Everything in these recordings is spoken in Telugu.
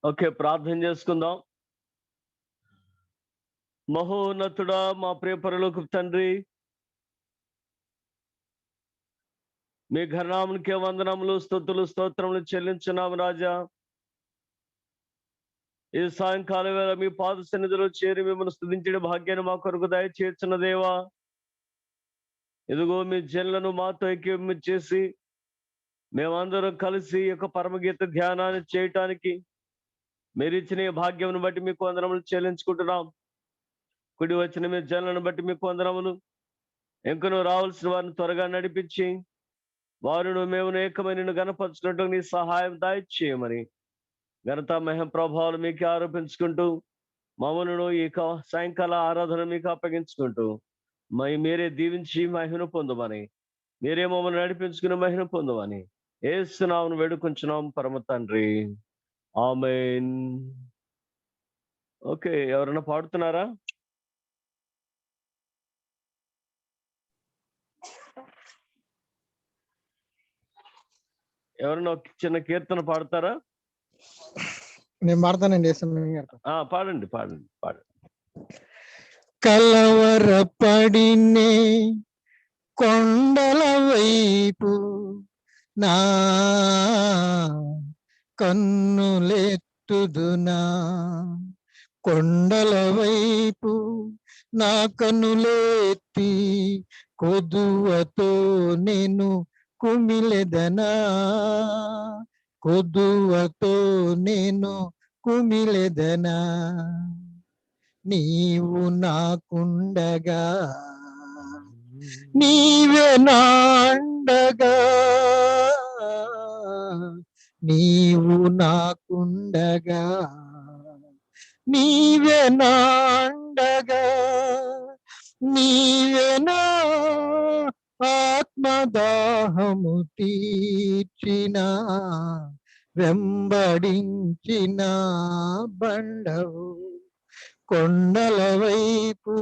ఓకే, ప్రార్థన చేసుకుందాం. మహోన్నతుడా, మా ప్రియ పరలోకపు తండ్రి, మీ ఘనామునికే వందనములు, స్తుతులు, స్తోత్రములు చెల్లించున్నాము రాజా. ఈ సాయంకాలం వేళ మీ పాద సన్నిధిలో చేరి మిమ్మల్ని స్తుతించే భాగ్యాన్ని మా కొరకు దయచేస్తున్న దేవా, ఇదిగో మీ జనులను మాతో ఐక్యం చేసి మేమందరం కలిసి ఈ యొక్క పరమగీత ధ్యానాన్ని చేయటానికి మీరు ఇచ్చిన ఈ భాగ్యమును బట్టి మీకు వందనములు చెల్లించుకుంటున్నాం. కుడి వచ్చిన మీ జనులను బట్టి మీకు వందనములు. ఇంకను రావాల్సిన వారిని త్వరగా నడిపించి వారును మేము ఏకమైన గణపరచినట్టు నీ సహాయం దయచేయమని ఘనత మహిమ ప్రభావాలు మీకు ఆరోపించుకుంటూ మమ్మలను ఈ సాయంకాల ఆరాధన మీకు అప్పగించుకుంటూ మీరే దీవించి మహిమను పొందమని, మీరే మమ్మల్ని నడిపించుకుని మహిమను పొందమని యేసు నామమున వేడుకొంచున్నాం పరమ తండ్రి, ఆమేన్. ఓకే, ఎవరైనా పాడుతున్నారా? ఎవరైనా ఒక చిన్న కీర్తన పాడతారా? నేను పాడతానండి. పాడండి పాడండి పాడండి. కలవరపడినే కొండల వైపు నా కన్నులెత్తుదునా, కొండల వైపు నా కన్నులెత్తి కొదువతో నేను కుమిలెదనా, కొదువతో నేను కుమిలెదనా. నీవు నాకుండగా నీవే నాండగా, నీవు నాకుండగా నీవే నాండగా, నీవే నా ఆత్మదాహము తీర్చిన వెంబడించిన బండవు. కొండల వైపు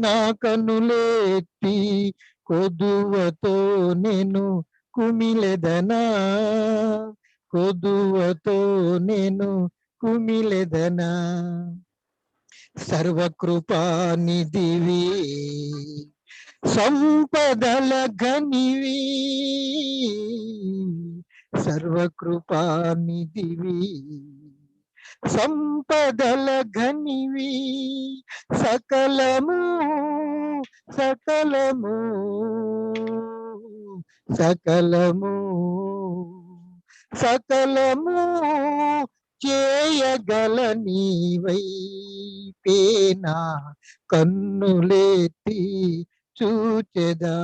నా కన్నులెత్తి కొదువతో నేను కుమిలెదనా, కొదువతో నేను కుమిలెదనా. సర్వకృపానిధివి, సంపదల ఘనివి, సర్వకృపానిధివి, సంపదల ఘనివి, సకలము సకలము సకలము సకలము చేయగల నీవైపేనా కన్నులెత్తి చూచెదా.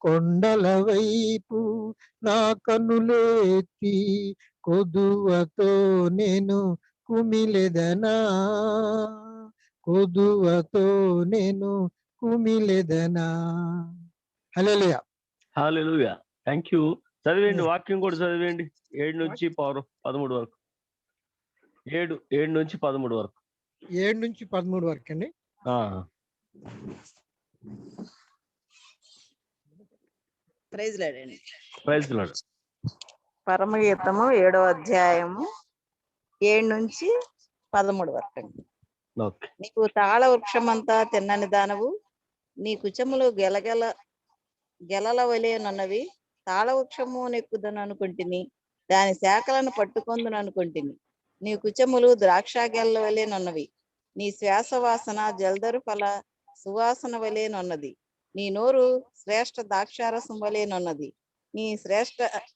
కొండల వైపు నా కన్నులెత్తి కొదువతో నేను కుమిలెదనా, కొదువతో నేను కుమిలెదనా. హల్లెలూయా. హల్లెలూయా. Thank you. చదివేయండి, వాక్యం కూడా చదివేయండి. 7 నుంచి 13 వరకు. 7 నుంచి 13 వరకు. 7 నుంచి 13 వరకు అండి. Praise lord. Praise lord. పరమగీతము 7వ అధ్యాయము 7 నుంచి 13 వరకు అండి. నీకు తాళ వృక్షమంతా తిన్నని దానవు, నీ కుచములు గెలల వలెనున్నవి. తాళ వృక్షము నెక్కుదను అనుకుంటుని, దాని శాఖలను పట్టుకొందును అనుకుంటుని. నీ కుచములు ద్రాక్ష గెలల వలెనున్నవి. నీ శ్వాసవాసన జల్దరు ఫల సువాసన వలెనున్నది. నీ నోరు శ్రేష్ఠ ద్రాక్షారసం వలెనున్నది.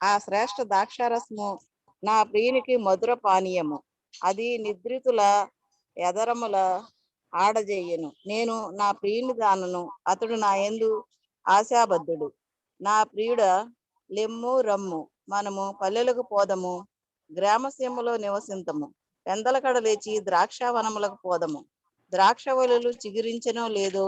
ఆ శ్రేష్ఠ ద్రాక్షారసము నా ప్రియునికి మధుర పానీయము. అది నిద్రితుల ఎదరముల ఆడజేయను. నేను నా ప్రియుని దానను, అతడు నా యందు ఆశాబద్ధుడు. నా ప్రియుడ లెమ్ము రమ్ము, మనము పల్లెలకు పోదము, గ్రామసీమలో నివసింతము. పెందలకడ లేచి ద్రాక్షావనములకు పోదము. ద్రాక్షవలులు చిగురించెనో లేదో,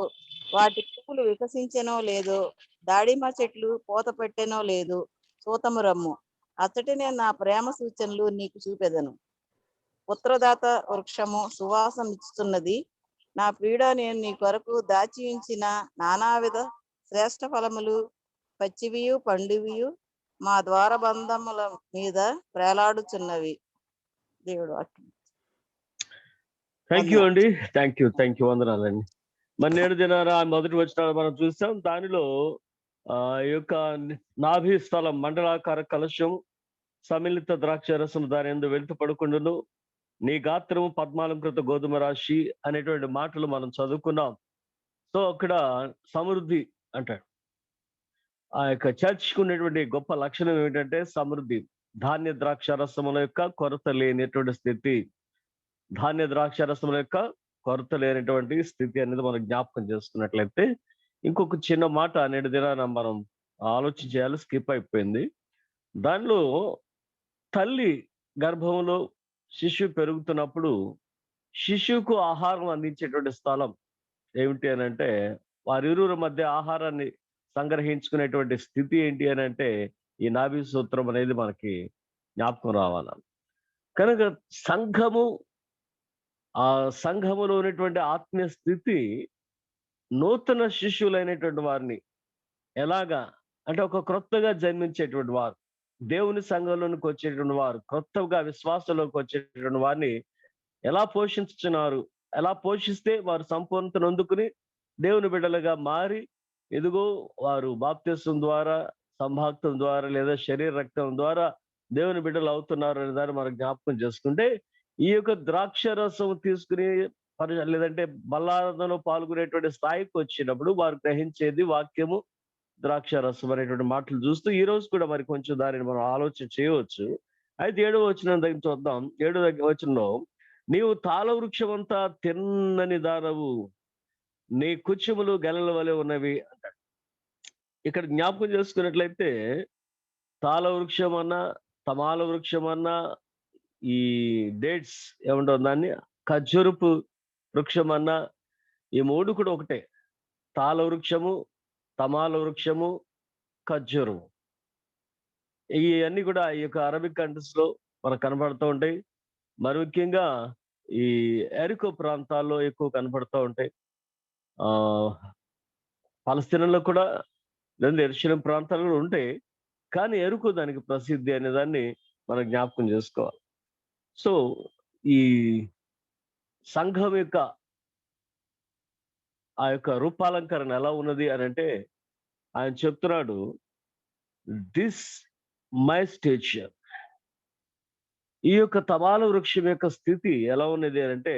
వాటి పువ్వులు వికసించెనో లేదో, దాడిమ చెట్లు పూత పెట్టెనో లేదు, సూతము రమ్ము. అచ్చటినే నా ప్రేమ సూచనలు నీకు చూపెదను. పుత్రదాత వృక్షము సువాసన ఇస్తున్నది. నా ప్రియుడ, నేను నీ కొరకు దాచి ఉంచిన నానావిధ శ్రేష్ఠ ఫలములు పచ్చివియు పండువియు మా ద్వారబంధముల మీద ప్రేలాడుచున్నవి. దేవుడు వాక్యం. థ్యాంక్ యూ అండి. థ్యాంక్ యూ వందనాలండి. మరి నేడు దినారా మొదటి వచనాలు మనం చూస్తాం. దానిలో ఈ యొక్క నాభి స్థలం మండలాకార కలశం సమిళిత ద్రాక్ష రసం దాని యందు వెళ్తూ పడుకుండును, నీ గాత్రము పద్మాలంకృత గోధుమ రాశి అనేటువంటి మాటలు మనం చదువుకున్నాం. సో అక్కడ సమృద్ధి అంటాడు. ఆ యొక్క చర్చ్కి ఉన్నటువంటి గొప్ప లక్షణం ఏమిటంటే సమృద్ధి. ధాన్య ద్రాక్ష రసముల యొక్క కొరత లేనటువంటి స్థితి. ధాన్య ద్రాక్ష రసముల యొక్క కొరత లేనటువంటి స్థితి అనేది మనం జ్ఞాపకం చేసుకున్నట్లయితే, ఇంకొక చిన్న మాట నేటి దినాన మనం ఆలోచన చేయాలి, స్కిప్ అయిపోయింది. దానిలో తల్లి గర్భంలో శిశువు పెరుగుతున్నప్పుడు శిశువుకు ఆహారం అందించేటువంటి స్థలం ఏమిటి అని అంటే, వారిరువురి మధ్య ఆహారాన్ని సంగ్రహించుకునేటువంటి స్థితి ఏంటి అని అంటే, ఈ నాభి సూత్రం అనేది మనకి జ్ఞాపకం రావాలి. కనుక సంఘము, ఆ సంఘములో ఉన్నటువంటి ఆత్మీయ స్థితి నూతన శిష్యులైనటువంటి వారిని ఎలాగా అంటే, ఒక క్రొత్తగా జన్మించేటువంటి వారు, దేవుని సంఘంలోనికి వచ్చేటువంటి వారు, క్రొత్తగా విశ్వాసంలోకి వచ్చేటువంటి వారిని ఎలా పోషించుతున్నారు, ఎలా పోషిస్తే వారు సంపూర్ణతను అందుకుని దేవుని బిడ్డలుగా మారి, ఎదుగో వారు బాప్తిస్మం ద్వారా, సంభాక్తం ద్వారా లేదా శరీర రక్తం ద్వారా దేవుని బిడ్డలు అవుతున్నారు అనే దాన్ని మనం జ్ఞాపకం చేసుకుంటే, ఈ యొక్క ద్రాక్ష రసం తీసుకుని లేదంటే బల్లారంలో పాల్గొనేటువంటి స్థాయికి వచ్చినప్పుడు వారు గ్రహించేది వాక్యము, ద్రాక్ష రసం అనేటువంటి మాటలు చూస్తూ ఈ రోజు కూడా మరి కొంచెం దానిని మనం ఆలోచన చేయవచ్చు. అయితే 7వ వచనం దగ్గర చూద్దాం. 7వ వచనంలో, నీవు తాళ వృక్షం అంతా తిన్నని దానవు, నీ కుచములు గెలల వలె ఉన్నవి అంటాడు. ఇక్కడ జ్ఞాపకం చేసుకున్నట్లయితే తాళ వృక్షం అన్నా, తమాల వృక్షం అన్నా, ఈ డేట్స్ ఏమంటారు దాన్ని, ఖర్జూరపు వృక్షం అన్నా, ఈ మూడు కూడా ఒకటే. తాళ వృక్షము, తమాల వృక్షము, ఖర్జూరము, ఇవన్నీ కూడా ఈ యొక్క అరబిక్ కంట్రీస్ లో మనకు కనబడుతూ ఉంటాయి. మరి ముఖ్యంగా ఈ ఎరికో ప్రాంతాల్లో ఎక్కువ కనబడుతూ ఉంటాయి. పలస్తీనాలో కూడా లేదా యెరూషలేము ప్రాంతాల్లో ఉంటాయి, కానీ ఎరుకో దానికి ప్రసిద్ధి అనే దాన్ని మనం జ్ఞాపకం చేసుకోవాలి. సో ఈ సంఘం యొక్క ఆ యొక్క రూపాలంకరణ ఎలా ఉన్నది అని అంటే, ఆయన చెప్తున్నాడు, దిస్ మై స్టేచర్. ఈ యొక్క తమాల వృక్షం యొక్క స్థితి ఎలా ఉన్నది అని అంటే,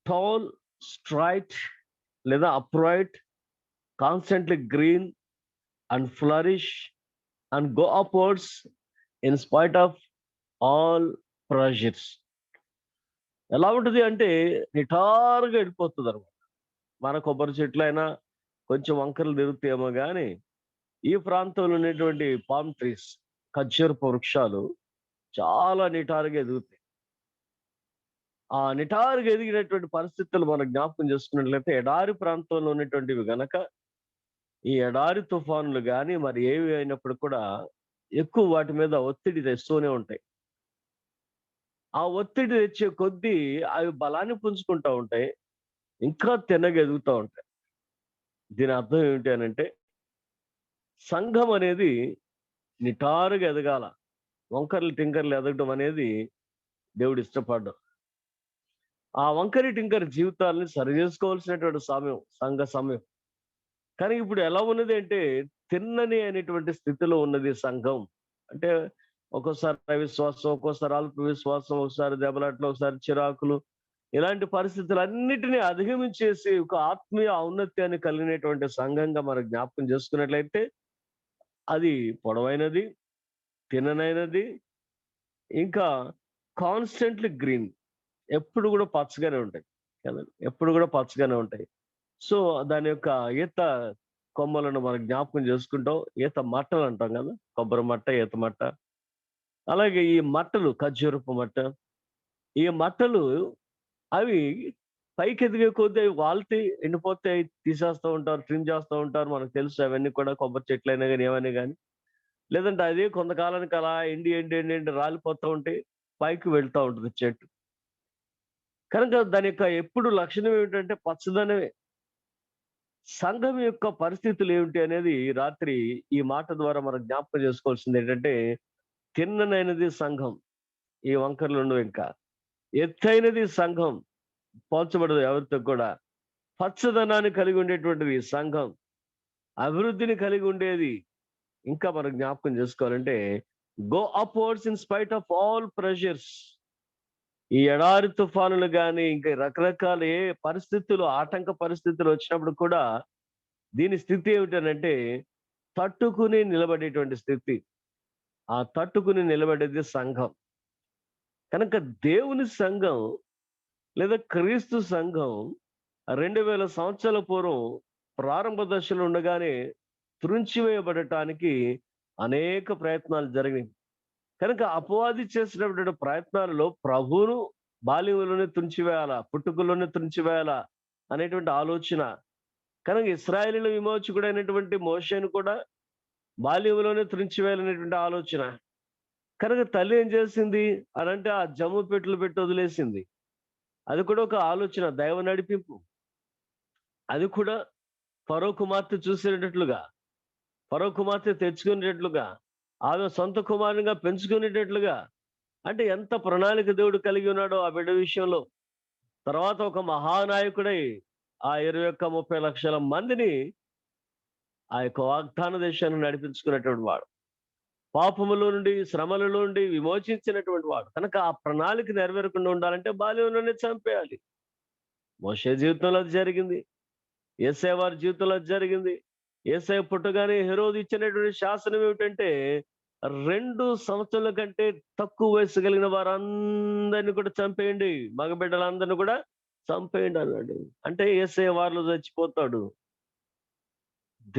టాల్, స్ట్రైట్ లేదా upright, constantly green and flourish and go upwards in spite of all pressures. ఎలా ఉంటుంది అంటే నిటారుగా వెళ్ళిపోతుంది అనమాట. మన కొబ్బరి చెట్లు అయినా కొంచెం వంకరలు తిరుగుతాయేమో కానీ, ఈ ప్రాంతంలో ఉన్నటువంటి పామ్ ట్రీస్, ఖర్జూరపు వృక్షాలు చాలా నిటారుగా ఎదుగుతాయి. ఆ నిటారుగా ఎదిగినటువంటి పరిస్థితులు మనం జ్ఞాపకం చేసుకున్నట్లయితే, ఎడారి ప్రాంతంలో ఉన్నటువంటివి గనక ఈ ఎడారి తుఫానులు కానీ మరి ఏవి అయినప్పుడు కూడా ఎక్కువ వాటి మీద ఒత్తిడి తెస్తూనే ఉంటాయి. ఆ ఒత్తిడి తెచ్చే కొద్దీ అవి బలాన్ని పుంజుకుంటూ ఉంటాయి, ఇంకా తిన్నగా ఎదుగుతూ ఉంటాయి. దీని అర్థం ఏమిటి అని అంటే, సంఘం అనేది నిటారుగా ఎదగాల. వంకర్లు టింకర్లు ఎదగడం అనేది దేవుడు ఇష్టపడ్డం. ఆ వంకరి టింకర్ జీవితాలని సరి చేసుకోవాల్సినటువంటి సంఘ సమయం. కానీ ఇప్పుడు ఎలా ఉన్నది అంటే, తిన్నని అనేటువంటి స్థితిలో ఉన్నది సంఘం. అంటే ఒక్కోసారి అవిశ్వాసం, ఒక్కోసారి అల్ప విశ్వాసం, ఒకసారి దెబ్బలాట్లు, ఒకసారి చిరాకులు, ఇలాంటి పరిస్థితులన్నిటినీ అధిగమించేసి ఒక ఆత్మీయ ఔన్నత్యాన్ని కలిగినటువంటి సంఘంగా మనం జ్ఞాపకం చేసుకున్నట్లయితే, అది పొడవైనది, తిననైనది, ఇంకా కాన్స్టెంట్లీ గ్రీన్, ఎప్పుడు కూడా పచ్చగానే ఉంటాయి కదండి, ఎప్పుడు కూడా పచ్చగానే ఉంటాయి. సో దాని యొక్క ఈత కొమ్మలను మనం జ్ఞాపకం చేసుకుంటాం. ఈత మట్టలు అంటాం కదా, కొబ్బరి మట్ట, ఈత మట్ట. అలాగే ఈ మట్టలు, ఖర్జూరపు మట్ట, ఈ మట్టలు అవి పైకి ఎదిగే కొద్దీ అవి వాళ్తే ఎండిపోతే తీసేస్తూ ఉంటారు, ట్రిమ్ చేస్తూ ఉంటారు. మనకు తెలుసు అవన్నీ కూడా, కొబ్బరి చెట్లు అయినా కానీ ఏమైనా కానీ. లేదంటే అదే కొంతకాలానికి అలా ఎండి ఎండి ఎండి ఎండి రాలిపోతూ ఉంటే పైకి వెళ్తూ ఉంటుంది చెట్టు. కనుక దాని యొక్క ఎప్పుడు లక్షణం ఏమిటంటే పచ్చదనమే. సంఘం యొక్క పరిస్థితులు ఏమిటి అనేది రాత్రి ఈ మాట ద్వారా మనం జ్ఞాపకం చేసుకోవాల్సింది ఏంటంటే, తిన్ననైనది సంఘం. ఈ వంకర్లు ఉండవు. ఇంకా ఎత్తైనది సంఘం, పోల్చబడదు ఎవరితో కూడా. పచ్చదనాన్ని కలిగి ఉండేటువంటిది సంఘం, అభివృద్ధిని కలిగి ఉండేది. ఇంకా మనం జ్ఞాపకం చేసుకోవాలంటే, go upwards in spite of all pressures. ఈ ఎడారి తుఫానులు కానీ ఇంకా రకరకాల ఏ పరిస్థితులు, ఆటంక పరిస్థితులు వచ్చినప్పుడు కూడా దీని స్థితి ఏమిటనంటే తట్టుకుని నిలబడేటువంటి స్థితి. ఆ తట్టుకుని నిలబడేది సంఘం. కనుక దేవుని సంఘం లేదా క్రీస్తు సంఘం 2000 సంవత్సరాల పూర్వం ప్రారంభ దశలో ఉండగానే త్రుంచివేయబడటానికి అనేక ప్రయత్నాలు జరిగినాయి. కనుక అపవాది చేసినటువంటి ప్రయత్నాలలో ప్రభువును బాల్యంలోనే తుంచివేయాలా, పుట్టుకలోనే తుంచివేయాలా అనేటువంటి ఆలోచన. కనుక ఇశ్రాయేలీయుల విమోచకుడైనటువంటి మోషేను కూడా బాల్యంలోనే తుంచివేయాలనేటువంటి ఆలోచన. కనుక తల్లి ఏం చేసింది అనంటే ఆ జమ్ము పెట్టులు పెట్టి వదిలేసింది. అది కూడా ఒక ఆలోచన, దైవ నడిపింపు. అది కూడా ఫరో కుమార్తె చూసేటట్లుగా, ఫరో కుమార్తె తెచ్చుకునేటట్లుగా, ఆమె సొంత కుమారునిగా పెంచుకునేటట్లుగా. అంటే ఎంత ప్రణాళిక దేవుడు కలిగి ఉన్నాడో ఆ బిడ్డ విషయంలో. తర్వాత ఒక మహానాయకుడై ఆ 21-30 లక్షల మందిని ఆ యొక్క వాగ్దాన దేశాన్ని నడిపించుకున్నటువంటి వాడు, పాపములో నుండి శ్రమలలో నుండి విమోచించినటువంటి వాడు. కనుక ఆ ప్రణాళిక నెరవేరకుండా ఉండాలంటే బాల్యంలోనే చంపేయాలి. మోషే జీవితంలో అది జరిగింది, యేసయ్య వారి జీవితంలో అది జరిగింది. యేసయ్య పుట్టగానే హెరోదు ఇచ్చినటువంటి శాసనం ఏమిటంటే 2 సంవత్సరాల కంటే తక్కువ వయసు కలిగిన వారందరినీ కూడా చంపేయండి, మగబిడ్డలందరినీ కూడా చంపేయండి అన్నాడు. అంటే యేసయ్య వారిలో చచ్చిపోతాడు.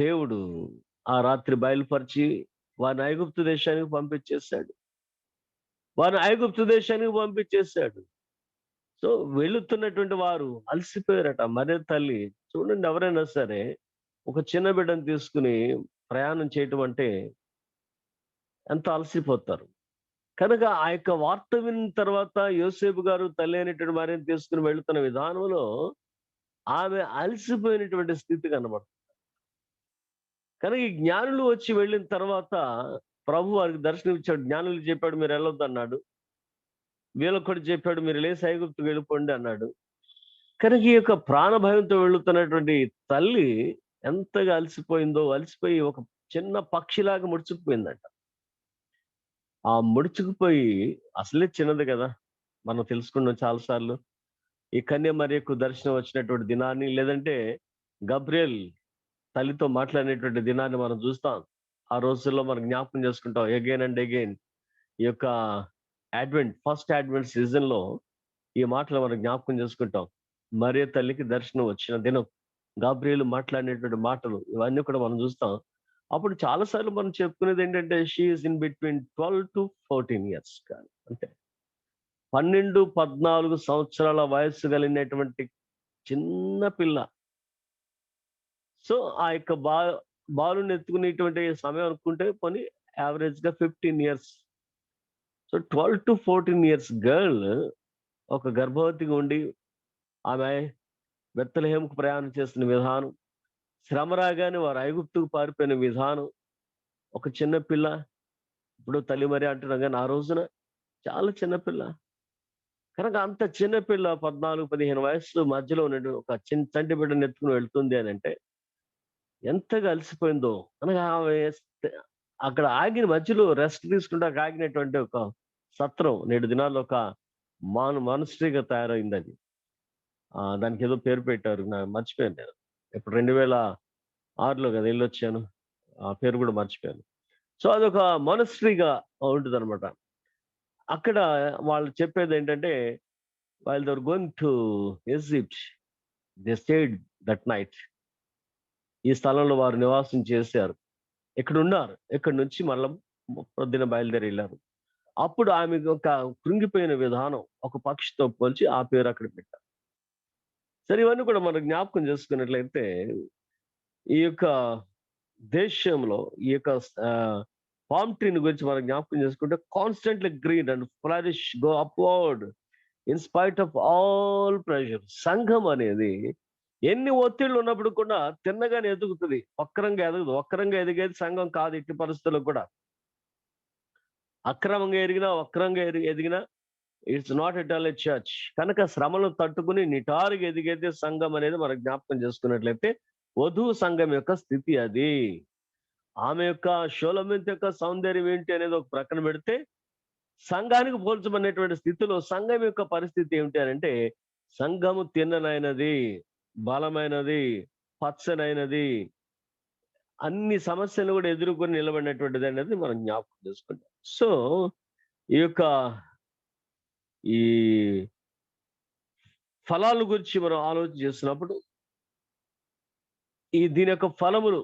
దేవుడు ఆ రాత్రి బయలుపరిచి వారిని ఐగుప్తు దేశానికి పంపించేశాడు. సో వెళుతున్నటువంటి వారు అలసిపోయారట. మరే తల్లి చూడండి, ఎవరైనా సరే ఒక చిన్న బిడ్డను తీసుకుని ప్రయాణం చేయటం అంటే ఎంత అలసిపోతారు. కనుక ఆ యొక్క వార్త విన్న తర్వాత యోసేపు గారు తల్లి అయినటువంటి వారిని తీసుకుని వెళుతున్న విధానంలో ఆమె అలసిపోయినటువంటి స్థితి కనబడుతుంది. కనుక ఈ జ్ఞానులు వచ్చి వెళ్ళిన తర్వాత ప్రభు వారికి దర్శనం ఇచ్చాడు. జ్ఞానులు చెప్పాడు మీరు వెళ్ళొద్దు అన్నాడు, వీళ్ళకి కూడా చెప్పాడు మీరు లేసి ఐగుప్తుకు వెళ్ళిపోండి అన్నాడు. కనుక ఈ యొక్క ప్రాణ భయంతో వెళుతున్నటువంటి తల్లి ఎంతగా అలసిపోయి ఒక చిన్న పక్షిలాగా ముడుచుకుపోయిందంట. ఆ ముడుచుకుపోయి, అసలే చిన్నది కదా, మనం తెలుసుకున్నాం చాలాసార్లు. ఈ కన్య మరియకు దర్శనం వచ్చినటువంటి దినాన్ని, లేదంటే గబ్రియల్ తల్లితో మాట్లాడినటువంటి దినాన్ని మనం చూస్తాం. ఆ రోజుల్లో మనం జ్ఞాపకం చేసుకుంటాం అగైన్ అండ్ అగైన్. ఈ యొక్క ఫస్ట్ అడ్వెంట్ సీజన్ లో ఈ మాటలు మనం జ్ఞాపకం చేసుకుంటాం. మరియ తల్లికి దర్శనం వచ్చిన దినం, గాబ్రియలు మాట్లాడినటువంటి మాటలు, ఇవన్నీ కూడా మనం చూస్తాం. అప్పుడు చాలాసార్లు మనం చెప్పుకునేది ఏంటంటే she is in between 12 to 14 years, అంటే 12-14 సంవత్సరాల వయస్సు కలిగినటువంటి చిన్న పిల్ల. సో ఆ యొక్క బాలుని ఎత్తుకునేటువంటి సమయం అనుకుంటే పోనీ యావరేజ్ గా 15 years. So 12 to 14 years girl ఒక గర్భవతిగా ఉండి ఆమె బెత్లెహేముకు ప్రయాణం చేస్తున్న విధానం, శ్రమ రాగానే వారు ఐగుప్తుకు పారిపోయిన విధానం, ఒక చిన్న పిల్ల. ఇప్పుడు తల్లి మరి అంటున్నాం కానీ ఆ రోజున చాలా చిన్నపిల్ల. కనుక అంత చిన్నపిల్ల 14-15 వయసు మధ్యలో ఉన్నట్టు ఒక చంటి బిడ్డను ఎత్తుకుని వెళ్తుంది అని అంటే ఎంతగా అలసిపోయిందో. అనగా ఆమె అక్కడ ఆగిన మధ్యలో రెస్ట్ తీసుకుంటే ఆగినటువంటి ఒక సత్రం నేడు దినాల్లో ఒక మానస్ట్రీగా తయారైంది. అది దానికి ఏదో పేరు పెట్టారు, నాకు మర్చిపోయాను నేను. ఇప్పుడు 2006లో కదా వెళ్ళొచ్చాను, ఆ పేరు కూడా మర్చిపోయాను. సో అదొక మానస్ట్రీగా ఉంటుంది అనమాట. అక్కడ వాళ్ళు చెప్పేది ఏంటంటే while they were going to Egypt, they stayed that night. ఈ స్థలంలో వారు నివాసం చేశారు, ఇక్కడ ఉన్నారు. ఇక్కడ నుంచి మళ్ళీ పొద్దున బయలుదేరి వెళ్ళారు. అప్పుడు ఆమె ఒక కృంగిపోయిన విధానం ఒక పక్షితో పోల్చి ఆ పేరు అక్కడ పెట్టారు. సరే, ఇవన్నీ కూడా మనం జ్ఞాపకం చేసుకున్నట్లయితే ఈ యొక్క దేశంలో ఈ యొక్క పామ్ ట్రీని గురించి మనం జ్ఞాపకం చేసుకుంటే constantly green and flourish, go upward in spite of all pressure. సంఘం అనేది ఎన్ని ఒత్తిళ్లు ఉన్నప్పుడు కూడా తిన్నగానే ఎదుగుతుంది, వక్రంగా ఎదగదు. వక్రంగా ఎదిగేది సంఘం కాదు ఎట్టి పరిస్థితుల్లో కూడా. అక్రమంగా ఎదిగినా వక్రంగా ఎదిగినా it's not at all a church. కనుక శ్రమలను తట్టుకుని నిటారుగా ఎదిగైతే సంఘం అనేది మనం జ్ఞాపకం చేసుకున్నట్లయితే వధువు సంఘం యొక్క స్థితి అది. ఆమె యొక్క షోలమిత్ యొక్క సౌందర్యం ఏంటి అనేది ఒక ప్రక్కన పెడితే, సంఘానికి పోల్చమనేటువంటి స్థితిలో సంఘం యొక్క పరిస్థితి ఏమిటి అని అంటే, సంఘము తిన్ననైనది, బలమైనది, పచ్చనైనది, అన్ని సమస్యలు కూడా ఎదుర్కొని నిలబడినటువంటిది అనేది మనం జ్ఞాపకం చేసుకుంటాం. సో ఈ యొక్క ఈ ఫలాల గురించి మనం ఆలోచన చేస్తున్నప్పుడు దీని యొక్క ఫలములు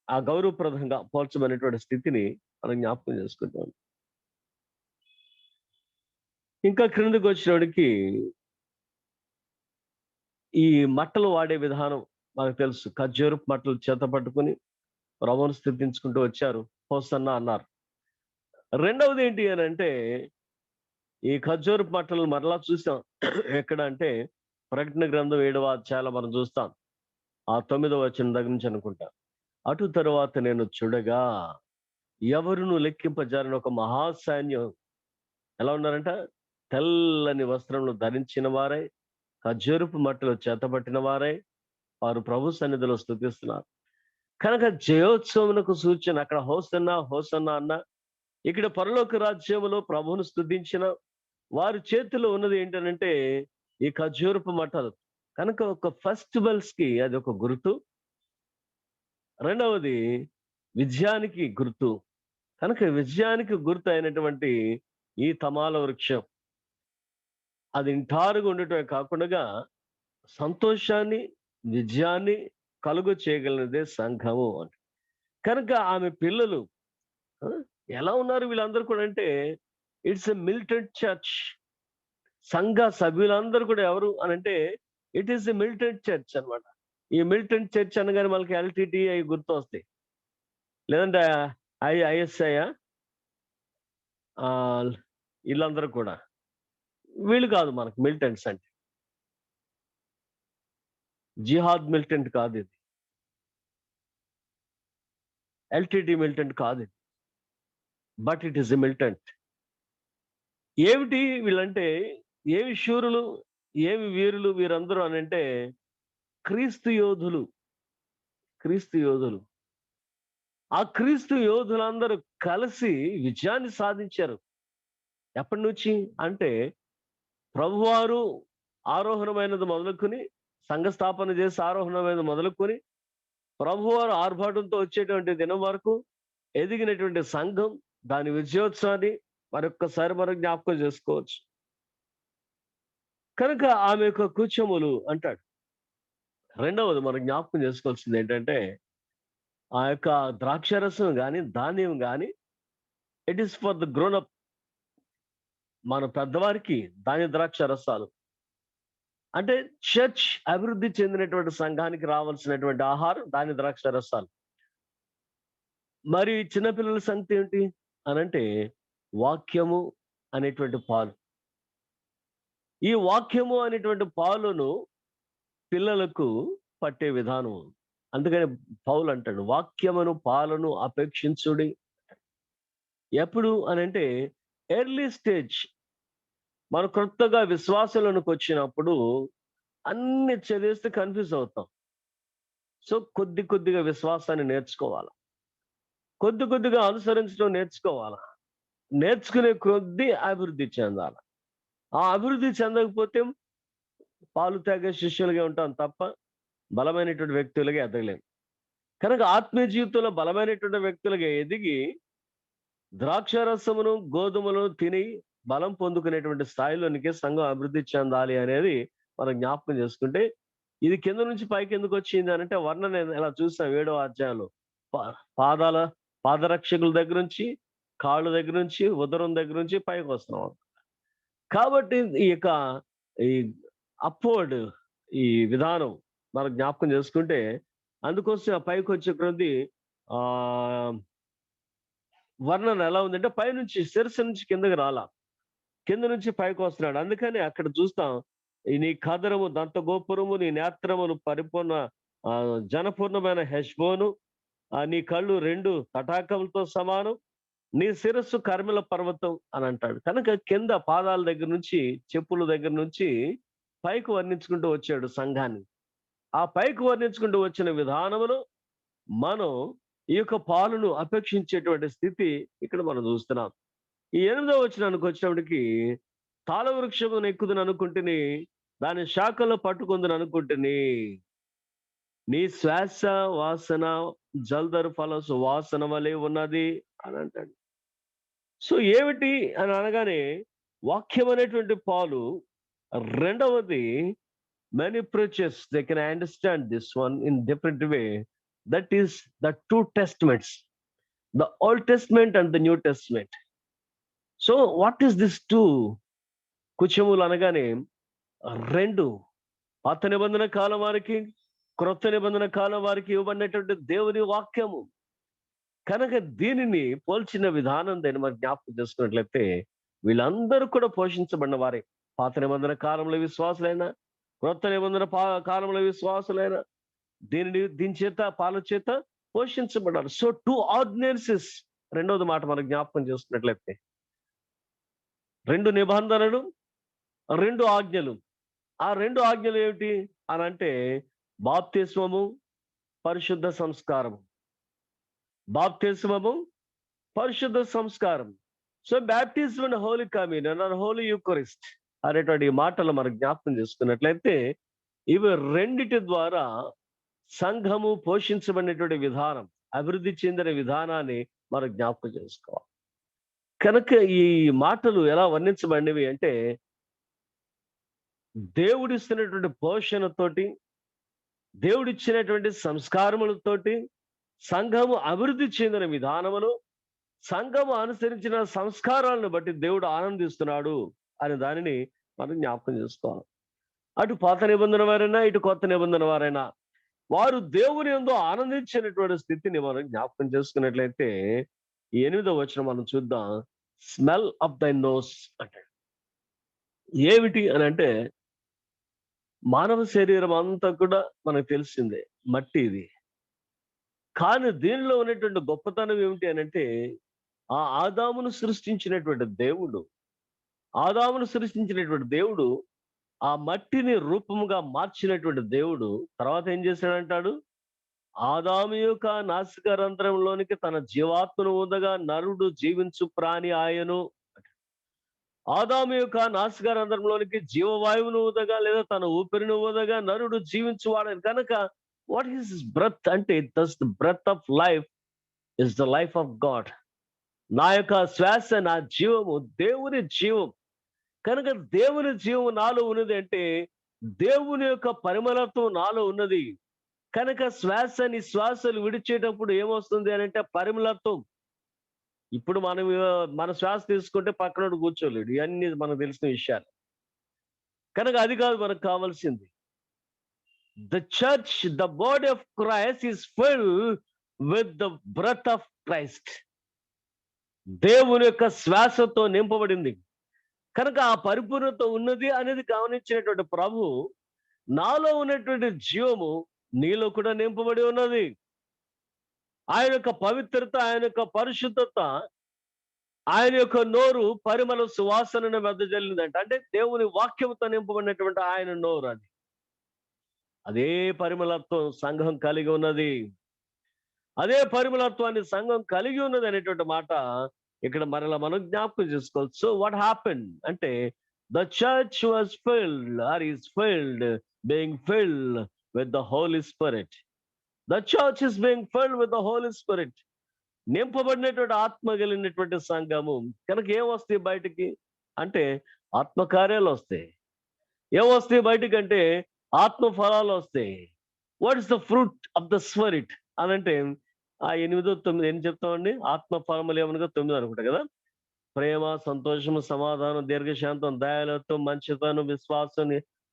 ఆ గౌరవప్రదంగా పోల్చమనేటువంటి స్థితిని మనం జ్ఞాపకం చేసుకుంటాం. ఇంకా క్రిందకి వచ్చినప్పటికి ఈ మట్టలు వాడే విధానం మనకు తెలుసు. ఖర్జూరపు మట్టలు చేత పట్టుకుని ప్రభువును స్తుతించుకుంటూ వచ్చారు, హోసన్నా అన్నారు. రెండవది ఏంటి అని అంటే, ఈ ఖర్జూరపు మట్టలు మరలా చూసాం. ఎక్కడ అంటే ప్రకటన గ్రంథం 7వ అధ్యాయంలో మనం చూస్తాం. ఆ 9వ వచనం దగ్గర నుంచి అనుకుంటా. అటు తరువాత నేను చూడగా ఎవరును లెక్కింపజారని ఒక మహాసైన్యం ఎలా ఉన్నారంట, తెల్లని వస్త్రములు ధరించిన వారై, ఖర్జూరపు మట్టలు చేతపట్టిన వారై వారు ప్రభు సన్నిధిలో స్తుతిస్తున్నారు. కనుక జయోత్సవమునకు సూచన. అక్కడ హోసన్నా హోసన్నా అన్న, ఇక్కడ పరలోక రాజ్యములో ప్రభువును స్తుతించిన వారి చేతిలో ఉన్నది ఏంటనంటే ఈ ఖర్జూరపు మట్టలు. కనుక ఒక ఫెస్టివల్స్ కి అది ఒక గుర్తు. రెండవది విజయానికి గుర్తు. కనుక విజయానికి గుర్తు అయినటువంటి ఈ తమాల వృక్షం అది ఇంటారుగా ఉండటమే కాకుండా సంతోషాన్ని, విజయాన్ని కలుగు చేయగలిగినదే సంఘము అని. కనుక ఆమె పిల్లలు ఎలా ఉన్నారు వీళ్ళందరూ కూడా అంటే, ఇట్స్ ఎ మిలిటెంట్ చర్చ్. సంఘ సభ్యులందరూ కూడా ఎవరు అని అంటే, it is a militant church అన్నమాట. ఈ మిలిటెంట్ చర్చ్ అనగానే మనకి ఎల్టీటీ అవి గుర్తు వస్తాయి, లేదంటే ఐఎస్ఐ వీళ్ళందరూ కూడా. వీళ్ళు కాదు మనకు మిలిటెంట్స్ అంటే. జిహాద్ మిలిటెంట్ కాదు ఇది, ఎల్టీటీ మిలిటెంట్ కాదు ఇది, but it is a militant. ఏమిటి వీళ్ళంటే, ఏమి శూరులు, ఏమి వీరులు వీరందరూ అని అంటే, క్రీస్తు యోధులు. క్రీస్తు యోధులు. ఆ క్రీస్తు యోధులందరూ కలిసి విజయాన్ని సాధించారు. ఎప్పటి నుంచి అంటే, ప్రభువారు ఆరోహణమైనది మొదలుకొని, సంఘస్థాపన చేసి ఆరోహణమైనది మొదలుకొని, ప్రభువారు ఆర్భాటంతో వచ్చేటువంటి దినం వరకు ఎదిగినటువంటి సంఘం దాని విజయోత్సవాన్ని మరొక్కసారి మనం జ్ఞాపకం చేసుకోవచ్చు. కనుక ఆమె యొక్క కూర్చములు అంటాడు. రెండవది మనం జ్ఞాపకం చేసుకోవాల్సింది ఏంటంటే, ఆ యొక్క ద్రాక్షరసం కానీ ధాన్యం కానీ it is for the grown up. మన పెద్దవారికి ధాన్య ద్రాక్ష రసాలు అంటే చర్చ్ అభివృద్ధి చెందినటువంటి సంఘానికి రావాల్సినటువంటి ఆహారం ధాన్య ద్రాక్ష రసాలు. మరి చిన్నపిల్లల సంగతి ఏంటి అనంటే, వాక్యము అనేటువంటి పాలు. ఈ వాక్యము అనేటువంటి పాలును పిల్లలకు పట్టే విధానం. అందుకని పౌలు అంటాడు, వాక్యమును పాలను అపేక్షించుడి. ఎప్పుడు అనంటే ఎర్లీ స్టేజ్. మనం కొత్తగా విశ్వాసాలకు వచ్చినప్పుడు అన్ని చదివేస్తే కన్ఫ్యూజ్ అవుతాం. సో కొద్దిగా విశ్వాసాన్ని నేర్చుకోవాలి, కొద్దిగా అనుసరించడం నేర్చుకోవాలి. నేర్చుకునే కొద్దీ అభివృద్ధి చెందాలి. ఆ అభివృద్ధి చెందకపోతే పాలు తాగే శిష్యులుగా ఉంటాం తప్ప బలమైనటువంటి వ్యక్తులుగా ఎదగలేము. కనుక ఆత్మీయ జీవితంలో బలమైనటువంటి వ్యక్తులుగా ఎదిగి ద్రాక్షరసమును గోధుమలను తిని బలం పొందుకునేటువంటి స్థాయిలోనికి సంఘం అభివృద్ధి చెందాలి అనేది మనం జ్ఞాపకం చేసుకుంటే, ఇది కింద నుంచి పైకి ఎందుకు వచ్చింది అంటే వర్ణన ఎలా చూసాం 7వ అధ్యాయంలో. పాదరక్షకుల దగ్గర నుంచి, కాళ్ళు దగ్గర నుంచి, ఉదరం దగ్గర నుంచి పైకి వస్తున్నాం. కాబట్టి ఈ యొక్క ఈ అప్వర్డ్ ఈ విధానం మనం జ్ఞాపకం చేసుకుంటే, అందుకోసం పైకి వచ్చే కొద్ది వర్ణన ఎలా ఉందంటే, పైనుంచి శిరస్సు నుంచి కిందకి రాలా, కింద నుంచి పైకి వస్తున్నాడు. అందుకని అక్కడ చూస్తాం, నీ కదరము దంత గోపురము, నీ నేత్రములు పరిపూర్ణ జనపూర్ణమైన హెష్బోను, నీ కళ్ళు 2 తటాకములతో సమానం, నీ శిరస్సు కర్మల పర్వతం అని అంటాడు. కనుక కింద పాదాల దగ్గర నుంచి, చెప్పుల దగ్గర నుంచి పైకి వర్ణించుకుంటూ వచ్చాడు సంఘాన్ని. ఆ పైకి వర్ణించుకుంటూ వచ్చిన విధానములో మనం ఈ యొక్క పాలును అపేక్షించేటువంటి స్థితి ఇక్కడ మనం చూస్తున్నాం. ఈ 8వ వచనానికి వచ్చినప్పటికి, తాళ వృక్షమును ఎక్కుదును అనుకుంటుని, దాని శాఖలో పట్టుకుందును అనుకుంటుని, నీ శ్వాస వాసన జల్దరు ఫల సువాసన వలె ఉన్నది అని అంటాడు. సో ఏమిటి అని అనగానే, వాక్యం అనేటువంటి పాలు. రెండవది, many preachers they can understand this one in different way. That is the two testaments, the Old Testament and the New Testament. So what is this two? కుచములు అనగానే రెండు, పాత నిబంధన కాలం వారికి, క్రొత్త నిబంధన కాలం వారికి ఇవ్వబడినటువంటి దేవుని వాక్యము. కనుక దీనిని పోల్చిన విధానం దాన్ని మనం జ్ఞాపకం చేసుకున్నట్లయితే, వీళ్ళందరూ కూడా పోషించబడిన వారే. పాత నిబంధన కాలంలో విశ్వాసులైనా, క్రొత్త నిబంధన కాలంలో విశ్వాసులైనా దీని చేత, పాల చేత పోషించబడ్డారు. So 2 ordinances. రెండవది మాట మనం జ్ఞాపకం చేసుకున్నట్లయితే, 2 నిబంధనలు, 2 ఆజ్ఞలు. ఆ 2 ఆజ్ఞలు ఏమిటి అని అంటే, బాప్తిస్మము, పరిశుద్ధ సంస్కారము. బాప్తిస్మము, పరిశుద్ధ సంస్కారం. So baptism and Holy Communion or Holy Eucharist అనేటువంటి మాటలు మనం జ్ఞాపకం చేసుకున్నట్లయితే, ఇవి రెండిటి ద్వారా సంఘము పోషించబడినటువంటి విధానం, అభివృద్ధి చెందిన విధానాన్ని మనం జ్ఞాపకం చేసుకోవాలి. కనుక ఈ మాటలు ఎలా వర్ణించబడినవి అంటే, దేవుడిస్తున్నటువంటి పోషణతోటి, దేవుడిచ్చినటువంటి సంస్కారములతోటి సంఘము అభివృద్ధి చెందిన విధానములు, సంఘము అనుసరించిన సంస్కారాలను బట్టి దేవుడు ఆనందిస్తున్నాడు అనే దానిని మనం జ్ఞాపకం చేసుకోవాలి. అటు పాత నిబంధన వారైనా, ఇటు కొత్త నిబంధన వారైనా వారు దేవుని యందు ఆనందించినటువంటి స్థితిని మనం జ్ఞాపకం చేసుకున్నట్లయితే, ఈ 8వ వచనం మనం చూద్దాం. స్మెల్ ఆఫ్ దై నోస్ అంటాడు. ఏమిటి అని అంటే, మానవ శరీరం అంతా కూడా మనకు తెలిసిందే, మట్టి ఇది. కానీ దీనిలో ఉన్నటువంటి గొప్పతనం ఏమిటి అని అంటే, ఆ ఆదామును సృష్టించినటువంటి దేవుడు ఆ మట్టిని రూపముగా మార్చినటువంటి దేవుడు తర్వాత ఏం చేశాడంటాడు, ఆదాము యొక్క నాసికారంధ్రంలోనికి తన జీవాత్మను ఊదగా నరుడు జీవించు ప్రాణి ఆయను. ఆదాము యొక్క నాసికారంధ్రంలోనికి జీవవాయువును ఊదగా, లేదా తన ఊపిరిని ఊదగా నరుడు జీవించువాడని. కనుక వాట్ ఈస్ బ్రెత్ అంటే, thus the breath of life is the life of God. నా యొక్క శ్వాస, నా జీవము దేవుని జీవం. కనుక దేవుని జీవం నాలో ఉన్నది అంటే, దేవుని యొక్క పరిమళత్వం నాలో ఉన్నది. కనుక శ్వాసని శ్వాసలు విడిచేటప్పుడు ఏమొస్తుంది అని అంటే పరిమళత్వం. ఇప్పుడు మన శ్వాస తీసుకుంటే పక్కనోడు కూర్చోలేడు. ఇవన్నీ మనకు తెలిసిన విషయాలు. కనుక అది కాదు మనకు కావాల్సింది. The church, the body of Christ is filled with the breath of Christ. దేవుని యొక్క శ్వాసతో నింపబడింది. కనుక ఆ పరిపూర్ణత ఉన్నది అనేది గమనించినటువంటి ప్రభు, నాలో ఉన్నటువంటి జీవము నీలో కూడా నింపబడి ఉన్నది. ఆయన యొక్క పవిత్రత, ఆయన యొక్క పరిశుద్ధత, ఆయన యొక్క నోరు పరిమళ సువాసనను వెదజల్లిందంట. అంటే దేవుని వాక్యంతో నింపబడినటువంటి ఆయన నోరు అది. అదే పరిమళత్వం సంఘం కలిగి ఉన్నది. అదే పరిమళత్వాన్ని సంఘం కలిగి ఉన్నది అనేటువంటి మాట ఇక్కడ మరలా మనం జ్ఞాపకం చేసుకోవాలి. సో వాట్ హ్యాపెండ్ అంటే, the church was filled or is filled, being filled with the Holy Spirit. The church is being filled with the Holy Spirit. నింపబడినటువంటి ఆత్మ కలిగినటువంటి సంఘము. కనుక ఏం వస్తాయి బయటికి అంటే, ఆత్మకార్యాలు వస్తాయి. ఏం వస్తాయి బయటికి అంటే, ఆత్మ ఫలాలు వస్తాయి. What is the fruit of the spirit అని అంటే, ఆ 8, 9 ఏం చెప్తామండి? ఆత్మ ఫలములు ఏమనగా 9 అనుకుంటా కదా. ప్రేమ, సంతోషము, సమాధానం, దీర్ఘశాంతం, దయాలత్వం, మంచితనం, విశ్వాసం,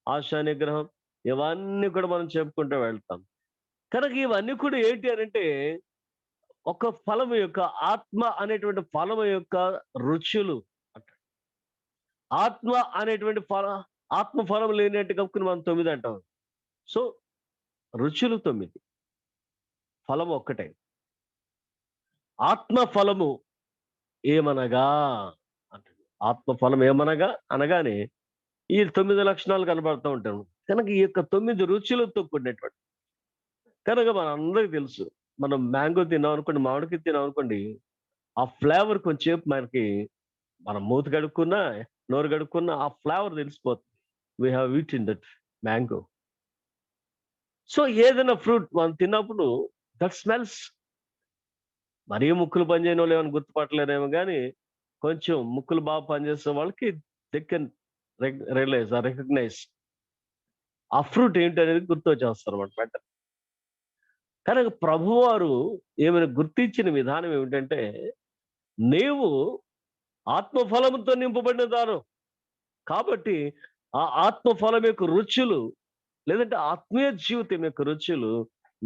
ఆశా నిగ్రహం, ఇవన్నీ కూడా మనం చెప్పుకుంటూ వెళ్తాం. కనుక ఇవన్నీ కూడా ఏంటి అని అంటే, ఒక ఫలము యొక్క, ఆత్మ అనేటువంటి ఫలము యొక్క రుచులు. ఆత్మ అనేటువంటి ఆత్మ ఫలం లేనట్టు కప్పుకుని మనం 9 అంటాం. సో రుచులు 9, ఫలము ఒక్కటే. ఆత్మ ఫలము ఏమనగా అంటాడు. ఆత్మఫలం ఏమనగా అనగానే ఈ 9 లక్షణాలు కనబడుతూ ఉంటాను. కనుక ఈ యొక్క 9 రుచులతో కూడినటువంటి, కనుక మనందరికీ తెలుసు, మనం మ్యాంగో తిన్నాం అనుకోండి, మామిడికాయ తిన్నాం అనుకోండి, ఆ ఫ్లేవర్ కొంచెంసేపు మనకి, మనం మూతి కడుక్కున్నా, నోరు కడుక్కున్నా ఆ ఫ్లేవర్ తెలిసిపోతుంది. We have eaten that mango. So ఏదైనా ఫ్రూట్ మనం తిన్నప్పుడు దట్ స్మెల్స్, మరీ ముక్కులు పనిచేయని వాళ్ళు ఏమైనా గుర్తుపట్టలేరేమో కానీ, కొంచెం ముక్కులు బాగా పనిచేసే వాళ్ళకి they can realise or recognise ఆ ఫ్రూట్ ఏంటి అనేది గుర్తొచ్చేస్తారు అన్నమాట వెంటనే. కనుక ప్రభువారు ఏమైనా గుర్తించిన విధానం ఏమిటంటే, నీవు ఆత్మఫలముతో నింపబడిన దాను కాబట్టి ఆ ఆత్మఫలం యొక్క రుచులు, లేదంటే ఆత్మీయ జీవితం యొక్క రుచులు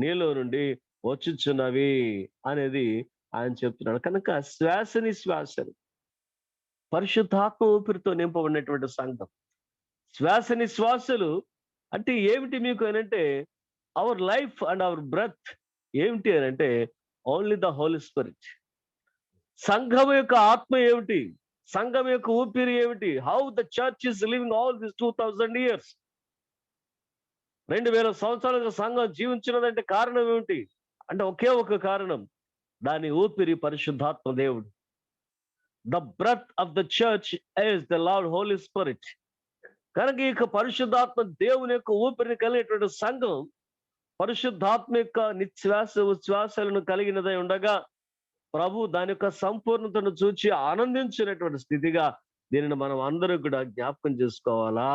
నీలో నుండి వచ్చుచున్నవి అనేది ఆయన చెప్తున్నాడు. కనుక శ్వాసని పరిశుద్ధాత్మ ఊపిరితో నింపబడినటువంటి సంఘం. శ్వాసలు అంటే ఏమిటి మీకు అనంటే, our life and our breath ఏమిటి అనంటే ఓన్లీ ద హోలీ స్పిరిట్. సంఘం యొక్క ఆత్మ ఏమిటి, సంఘం యొక్క ఊపిరి ఏమిటి, how the church is living all this 2000 years, 2000 సంవత్సరాలుగా సంఘం జీవించినదంటే కారణం ఏమిటి అంటే ఒకే ఒక కారణం, దాని ఊపిరి పరిశుద్ధాత్మ దేవుడు. The breath of the church is the Lord Holy Spirit. కనుక ఇక పరిశుద్ధాత్మ దేవుని యొక్క ఊపిరిని కలిగినటువంటి సంఘం పరిశుద్ధాత్మ యొక్క నిశ్వాస ఉచ్ఛ్వాసాలను కలిగినదై ఉండగా, ప్రభు దాని యొక్క సంపూర్ణతను చూచి ఆనందించినటువంటి స్థితిగా దీనిని మనం అందరం కూడా జ్ఞాపకం చేసుకోవాలా,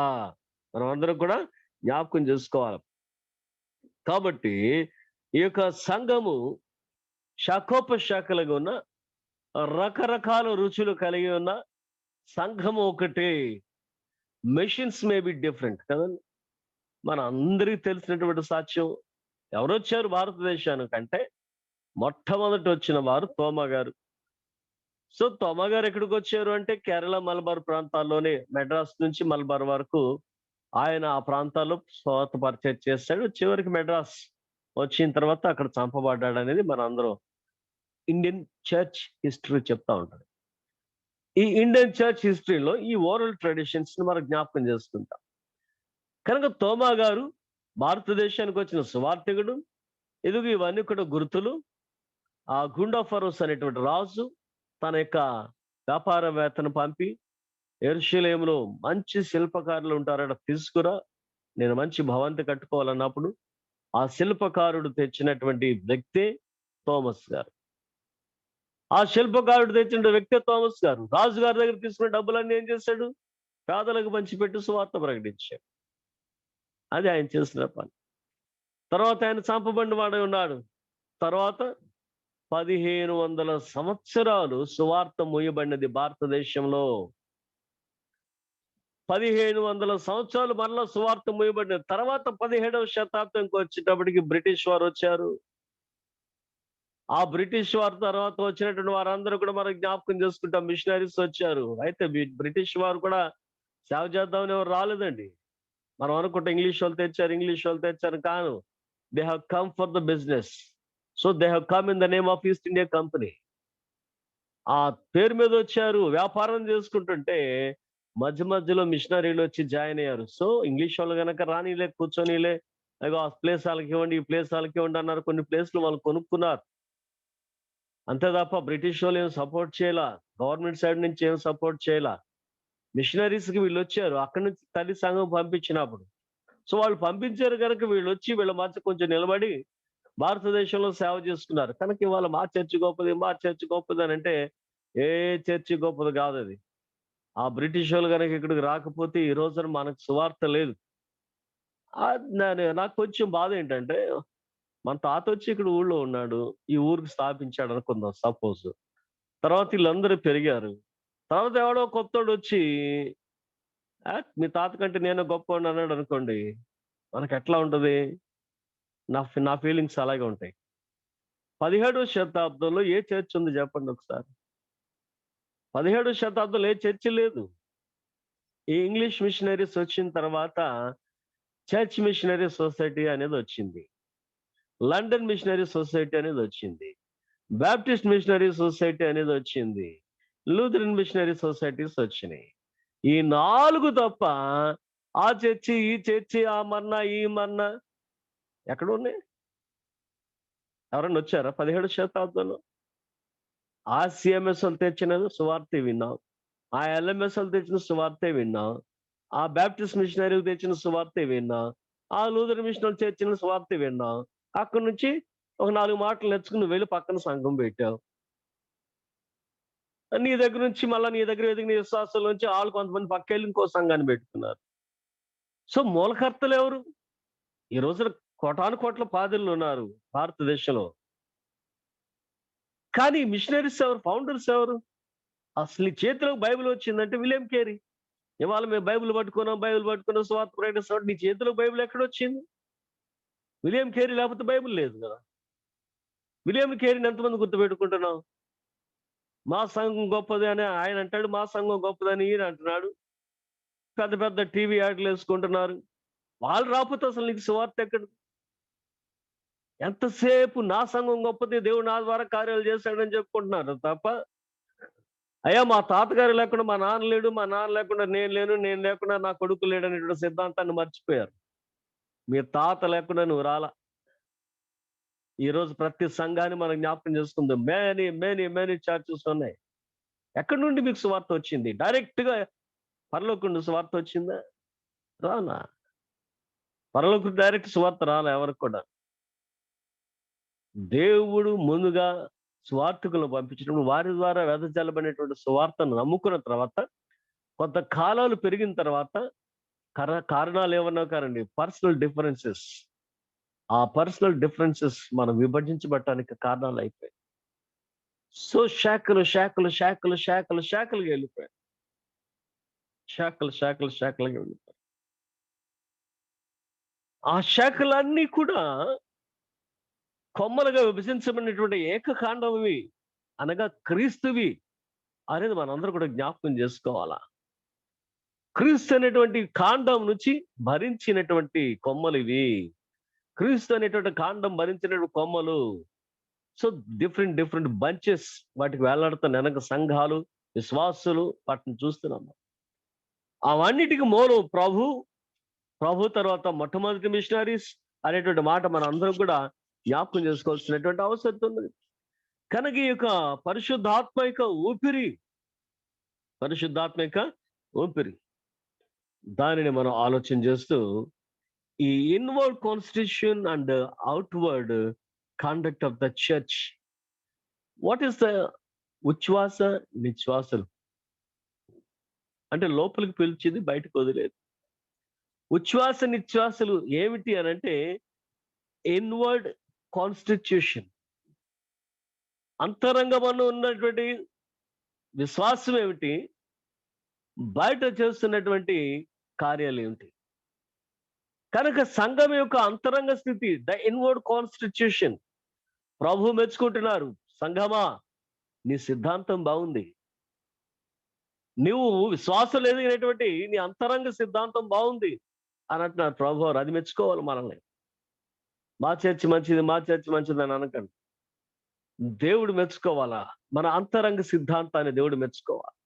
కాబట్టి ఈ యొక్క సంఘము శాఖోపశాఖలుగా ఉన్న రకరకాల రుచులు కలిగి ఉన్న సంఘము ఒకటే. మెషిన్స్ మే బి డిఫరెంట్ కదండి. మన అందరికీ తెలిసినటువంటి సాక్ష్యం, ఎవరు వచ్చారు భారతదేశానికంటే మొట్టమొదటి వచ్చిన వారు తోమా గారు. సో తోమా గారు ఎక్కడికి వచ్చారు అంటే కేరళ మలబార్ ప్రాంతాల్లోనే, మెడ్రాస్ నుంచి మలబార్ వరకు ఆయన ఆ ప్రాంతాల్లో స్వాత పరిచయం చేశాడు. చివరికి మెడ్రాస్ వచ్చిన తర్వాత అక్కడ చంపబడ్డాడు అనేది మన అందరం ఇండియన్ చర్చ్ హిస్టరీ చెప్తా ఉంటాడు. ఈ ఇండియన్ చర్చ్ హిస్టరీలో ఈ ఓరల్ ట్రెడిషన్స్ ని మనం జ్ఞాపకం చేసుకుంటాం. కనుక తోమా గారు భారతదేశానికి వచ్చిన సువార్థికుడు. ఇదిగో ఇవన్నీ కూడా గుర్తులు. ఆ గుండా ఫరోస్ అనేటువంటి రాజు తన యొక్క వ్యాపారవేత్తను పంపి, యెరూషలేములో మంచి శిల్పకారులు ఉంటారట, తీసుకురా, నేను మంచి భవంతి కట్టుకోవాలన్నప్పుడు ఆ శిల్పకారుడు తెచ్చినటువంటి వ్యక్తే థోమస్ గారు. ఆ శిల్పకారుడు తెచ్చిన వ్యక్తే థోమస్ గారు. రాజుగారి దగ్గర తీసుకున్న డబ్బులన్నీ ఏం చేశాడు? పేదలకు పంచిపెట్టి సువార్త ప్రకటించాడు. అది ఆయన చేసిన పని. తర్వాత ఆయన చంపబడిన వాడై ఉన్నాడు. తర్వాత 1500 సంవత్సరాలు సువార్త మూయబడినది భారతదేశంలో. 1500 సంవత్సరాలు మరలా సువార్త మూయబడినది. తర్వాత 17వ శతాబ్దంకి వచ్చేటప్పటికి బ్రిటిష్ వారు వచ్చారు. ఆ బ్రిటిష్ వారి తర్వాత వచ్చినటువంటి వారందరూ కూడా మనం జ్ఞాపకం చేసుకుంటాం, మిషనరీస్ వచ్చారు. అయితే బ్రిటిష్ వారు కూడా సేవ చేద్దామని ఎవరు రాలేదండి. మనం అనుకుంటే ఇంగ్లీష్ వాళ్ళు తెచ్చారు కాను. They have come for the business. So they have come in the name of east India company. ఆ పేరు మీద వచ్చారు, వ్యాపారం చేసుకుంటుంటే మధ్య మధ్యలో మిషనరీలు వచ్చి జాయిన్ అయ్యారు. సో ఇంగ్లీష్ వాళ్ళు కనుక రానిలే, కూర్చొనిలే, అగో ఆ ప్లేస్ వాళ్ళకి ఇవ్వండి, ఈ ప్లేస్ వాళ్ళకి ఇవ్వండి అన్నారు. కొన్ని ప్లేస్లు వాళ్ళు కొనుక్కున్నారు. అంతే తప్ప బ్రిటిష్ వాళ్ళు ఏం సపోర్ట్ చేయాల, గవర్నమెంట్ సైడ్ నుంచి ఏం సపోర్ట్ చేయాల. మిషనరీస్కి వీళ్ళు వచ్చారు, అక్కడి నుంచి తల్లి సంఘం పంపించినప్పుడు. సో వాళ్ళు పంపించారు కనుక వీళ్ళు వచ్చి వీళ్ళ మధ్య కొంచెం నిలబడి భారతదేశంలో సేవ చేసుకున్నారు. కనుక ఇవాళ మా చర్చి గొప్పది అని అంటే ఏ చర్చి గొప్పది కాదు అది. ఆ బ్రిటిష్ వాళ్ళు కనుక ఇక్కడికి రాకపోతే ఈ రోజున మనకు సువార్త లేదు. నాకు కొంచెం బాధ ఏంటంటే, మన తాత వచ్చి ఇక్కడ ఊళ్ళో ఉన్నాడు, ఈ ఊరికి స్థాపించాడు అనుకుందాం సపోజ్. తర్వాత వీళ్ళందరూ పెరిగారు. తర్వాత ఎవడో కొత్తోడు వచ్చి మీ తాత కంటే నేను గొప్పవాడిని అన్నాడు అనుకోండి, మనకు ఎట్లా ఉంటుంది? నా ఫీలింగ్స్ అలాగే ఉంటాయి. 17వ శతాబ్దంలో ఏ చర్చ్ ఉంది చెప్పండి ఒకసారి? 17వ శతాబ్దంలో ఏ చర్చి లేదు. ఈ ఇంగ్లీష్ మిషనరీస్ వచ్చిన తర్వాత చర్చ్ మిషనరీ సొసైటీ అనేది వచ్చింది, లండన్ మిషనరీ సొసైటీ అనేది వచ్చింది, బాప్టిస్ట్ మిషనరీ సొసైటీ అనేది వచ్చింది, లూథరన్ మిషనరీ సొసైటీస్ వచ్చినాయి. ఈ 4 తప్ప ఆ చర్చి, ఈ చర్చి, ఆ మన్నా, ఈ మన్నా ఎక్కడ ఉన్నాయి? ఎవరన్నా వచ్చారా 17వ శతాబ్దంలో? ఆ సిఎంఎస్ వాళ్ళు తెచ్చిన సువార్తే విన్నాం, ఆ ఎల్ఎంఎస్ వాళ్ళు తెచ్చిన సువార్తే విన్నాం, ఆ బ్యాప్టిస్ట్ మిషనరీ తెచ్చిన సువార్తే విన్నాం, ఆ లూథరన్ మిషనరీ తెచ్చిన సువార్తే విన్నాం. అక్కడి నుంచి ఒక 4 మాటలు నేర్చుకుని వెళ్ళి పక్కన సంఘం పెట్టావు. నీ దగ్గర నుంచి మళ్ళీ నీ దగ్గర ఎదిగిన విశ్వాసాల నుంచి వాళ్ళు కొంతమంది పక్కెళ్ళి ఇంకో సంఘాన్ని పెట్టుకున్నారు. సో మూలకర్తలు ఎవరు? ఈ రోజున కోటాను కోట్ల పాదులు ఉన్నారు భారతదేశంలో. కానీ మిషనరీస్ ఎవరు? ఫౌండర్స్ ఎవరు? అసలు నీ చేతిలో బైబిల్ వచ్చిందంటే విలియం కేరీ. ఇవాళ మేము బైబిల్ పట్టుకున్నాం స్వార్థ ప్రకటిస్తాం. నీ చేతిలో బైబిల్ ఎక్కడొచ్చింది? విలియం కేరీ లేకపోతే బైబిల్ లేదు కదా. విలియం కేరీని ఎంతమంది గుర్తుపెట్టుకుంటున్నాం? మా సంఘం గొప్పది అని ఆయన అంటాడు, మా సంఘం గొప్పదని ఈయన అంటున్నాడు. పెద్ద పెద్ద టీవీ యాడ్లు వేసుకుంటున్నారు. వాళ్ళు రాకపోతే అసలు నీకు సువార్త ఎక్కడ? ఎంతసేపు నా సంఘం గొప్పది, దేవుడు నా ద్వారా కార్యాలు చేశాడని చెప్పుకుంటున్నారు తప్ప, అయ్యా మా తాతగారు లేకుండా మా నాన్న లేడు, మా నాన్న లేకుండా నేను లేను, నేను లేకుండా నా కొడుకు లేడు అనేటువంటి సిద్ధాంతాన్ని మర్చిపోయారు. మీ తాత లేకుండా నువ్వు రాలా. ఈరోజు ప్రతి సంఘాన్ని మనం జ్ఞాపకం చేసుకుందాం. మేనీ మేనీ మేనీ చర్చెస్ ఉన్నాయి. ఎక్కడి నుండి మీకు సువార్త వచ్చింది? డైరెక్ట్ గా పరలోకం నుండి సువార్త వచ్చిందా? రాలా. పరలోకం డైరెక్ట్ సువార్త రాలా ఎవరికి కూడా. దేవుడు ముందుగా సువార్తకులను పంపించినప్పుడు వారి ద్వారా వెదజల్లబడినటువంటి సువార్తను నమ్ముకున్న తర్వాత కొంత కాలాలు పెరిగిన తర్వాత కారణాలు ఏమన్నా కారండి, పర్సనల్ డిఫరెన్సెస్. ఆ పర్సనల్ డిఫరెన్సెస్ మనం విభజించబడటానికి కారణాలు అయిపోయాయి. సో శాఖలుగా వెళ్ళిపోయాయి. శాఖలుగా వెళ్ళిపోయాయి. ఆ శాఖలన్నీ కూడా కొమ్మలుగా విభజించబడినటువంటి ఏకకాండవి అనగా క్రీస్తువి అనేది మనందరూ కూడా జ్ఞాపకం చేసుకోవాలా. క్రీస్తు అనేటువంటి కాండం నుంచి భరించినటువంటి కొమ్మలు ఇవి. క్రీస్తు అనేటువంటి కాండం భరించినటువంటి కొమ్మలు. సో డిఫరెంట్ బంచెస్ వాటికి వేలాడుతున్న వెనక సంఘాలు, విశ్వాసులు వాటిని చూస్తున్నాం. అవన్నిటికి మూలం ప్రభు తర్వాత మొట్టమొదటి మిషనరీస్ అనేటువంటి మాట మన అందరం కూడా జ్ఞాపకం చేసుకోవాల్సినటువంటి అవసరం ఉన్నది. కనుక ఈ యొక్క పరిశుద్ధాత్మిక ఊపిరి దానిని మనం ఆలోచన చేస్తూ ఈ inward constitution and outward conduct of the church. What is the ఉచ్ఛ్వాస నిశ్వాసలు అంటే లోపలికి పిలిచింది, బయటకు వదిలేదు. ఉచ్ఛ్వాస నిశ్వాసలు ఏమిటి అని అంటే ఇన్వర్డ్ కాన్స్టిట్యూషన్, అంతరంగంలో ఉన్నటువంటి విశ్వాసం ఏమిటి, బయట చేస్తున్నటువంటి కార్యాలు ఏమిటి. కనుక సంఘం యొక్క అంతరంగ స్థితి, ద ఇన్వర్డ్ కాన్స్టిట్యూషన్, ప్రభు మెచ్చుకుంటున్నారు. సంఘమా నీ సిద్ధాంతం బాగుంది, నువ్వు విశ్వాసం ఎదిగినటువంటి నీ అంతరంగ సిద్ధాంతం బాగుంది అని అంటున్నారు ప్రభు. అది మెచ్చుకోవాలి మనల్ని. మా చర్చి మంచిది అని అనకండి. దేవుడు మెచ్చుకోవాలా. మన అంతరంగ సిద్ధాంతాన్ని దేవుడు మెచ్చుకోవాలి.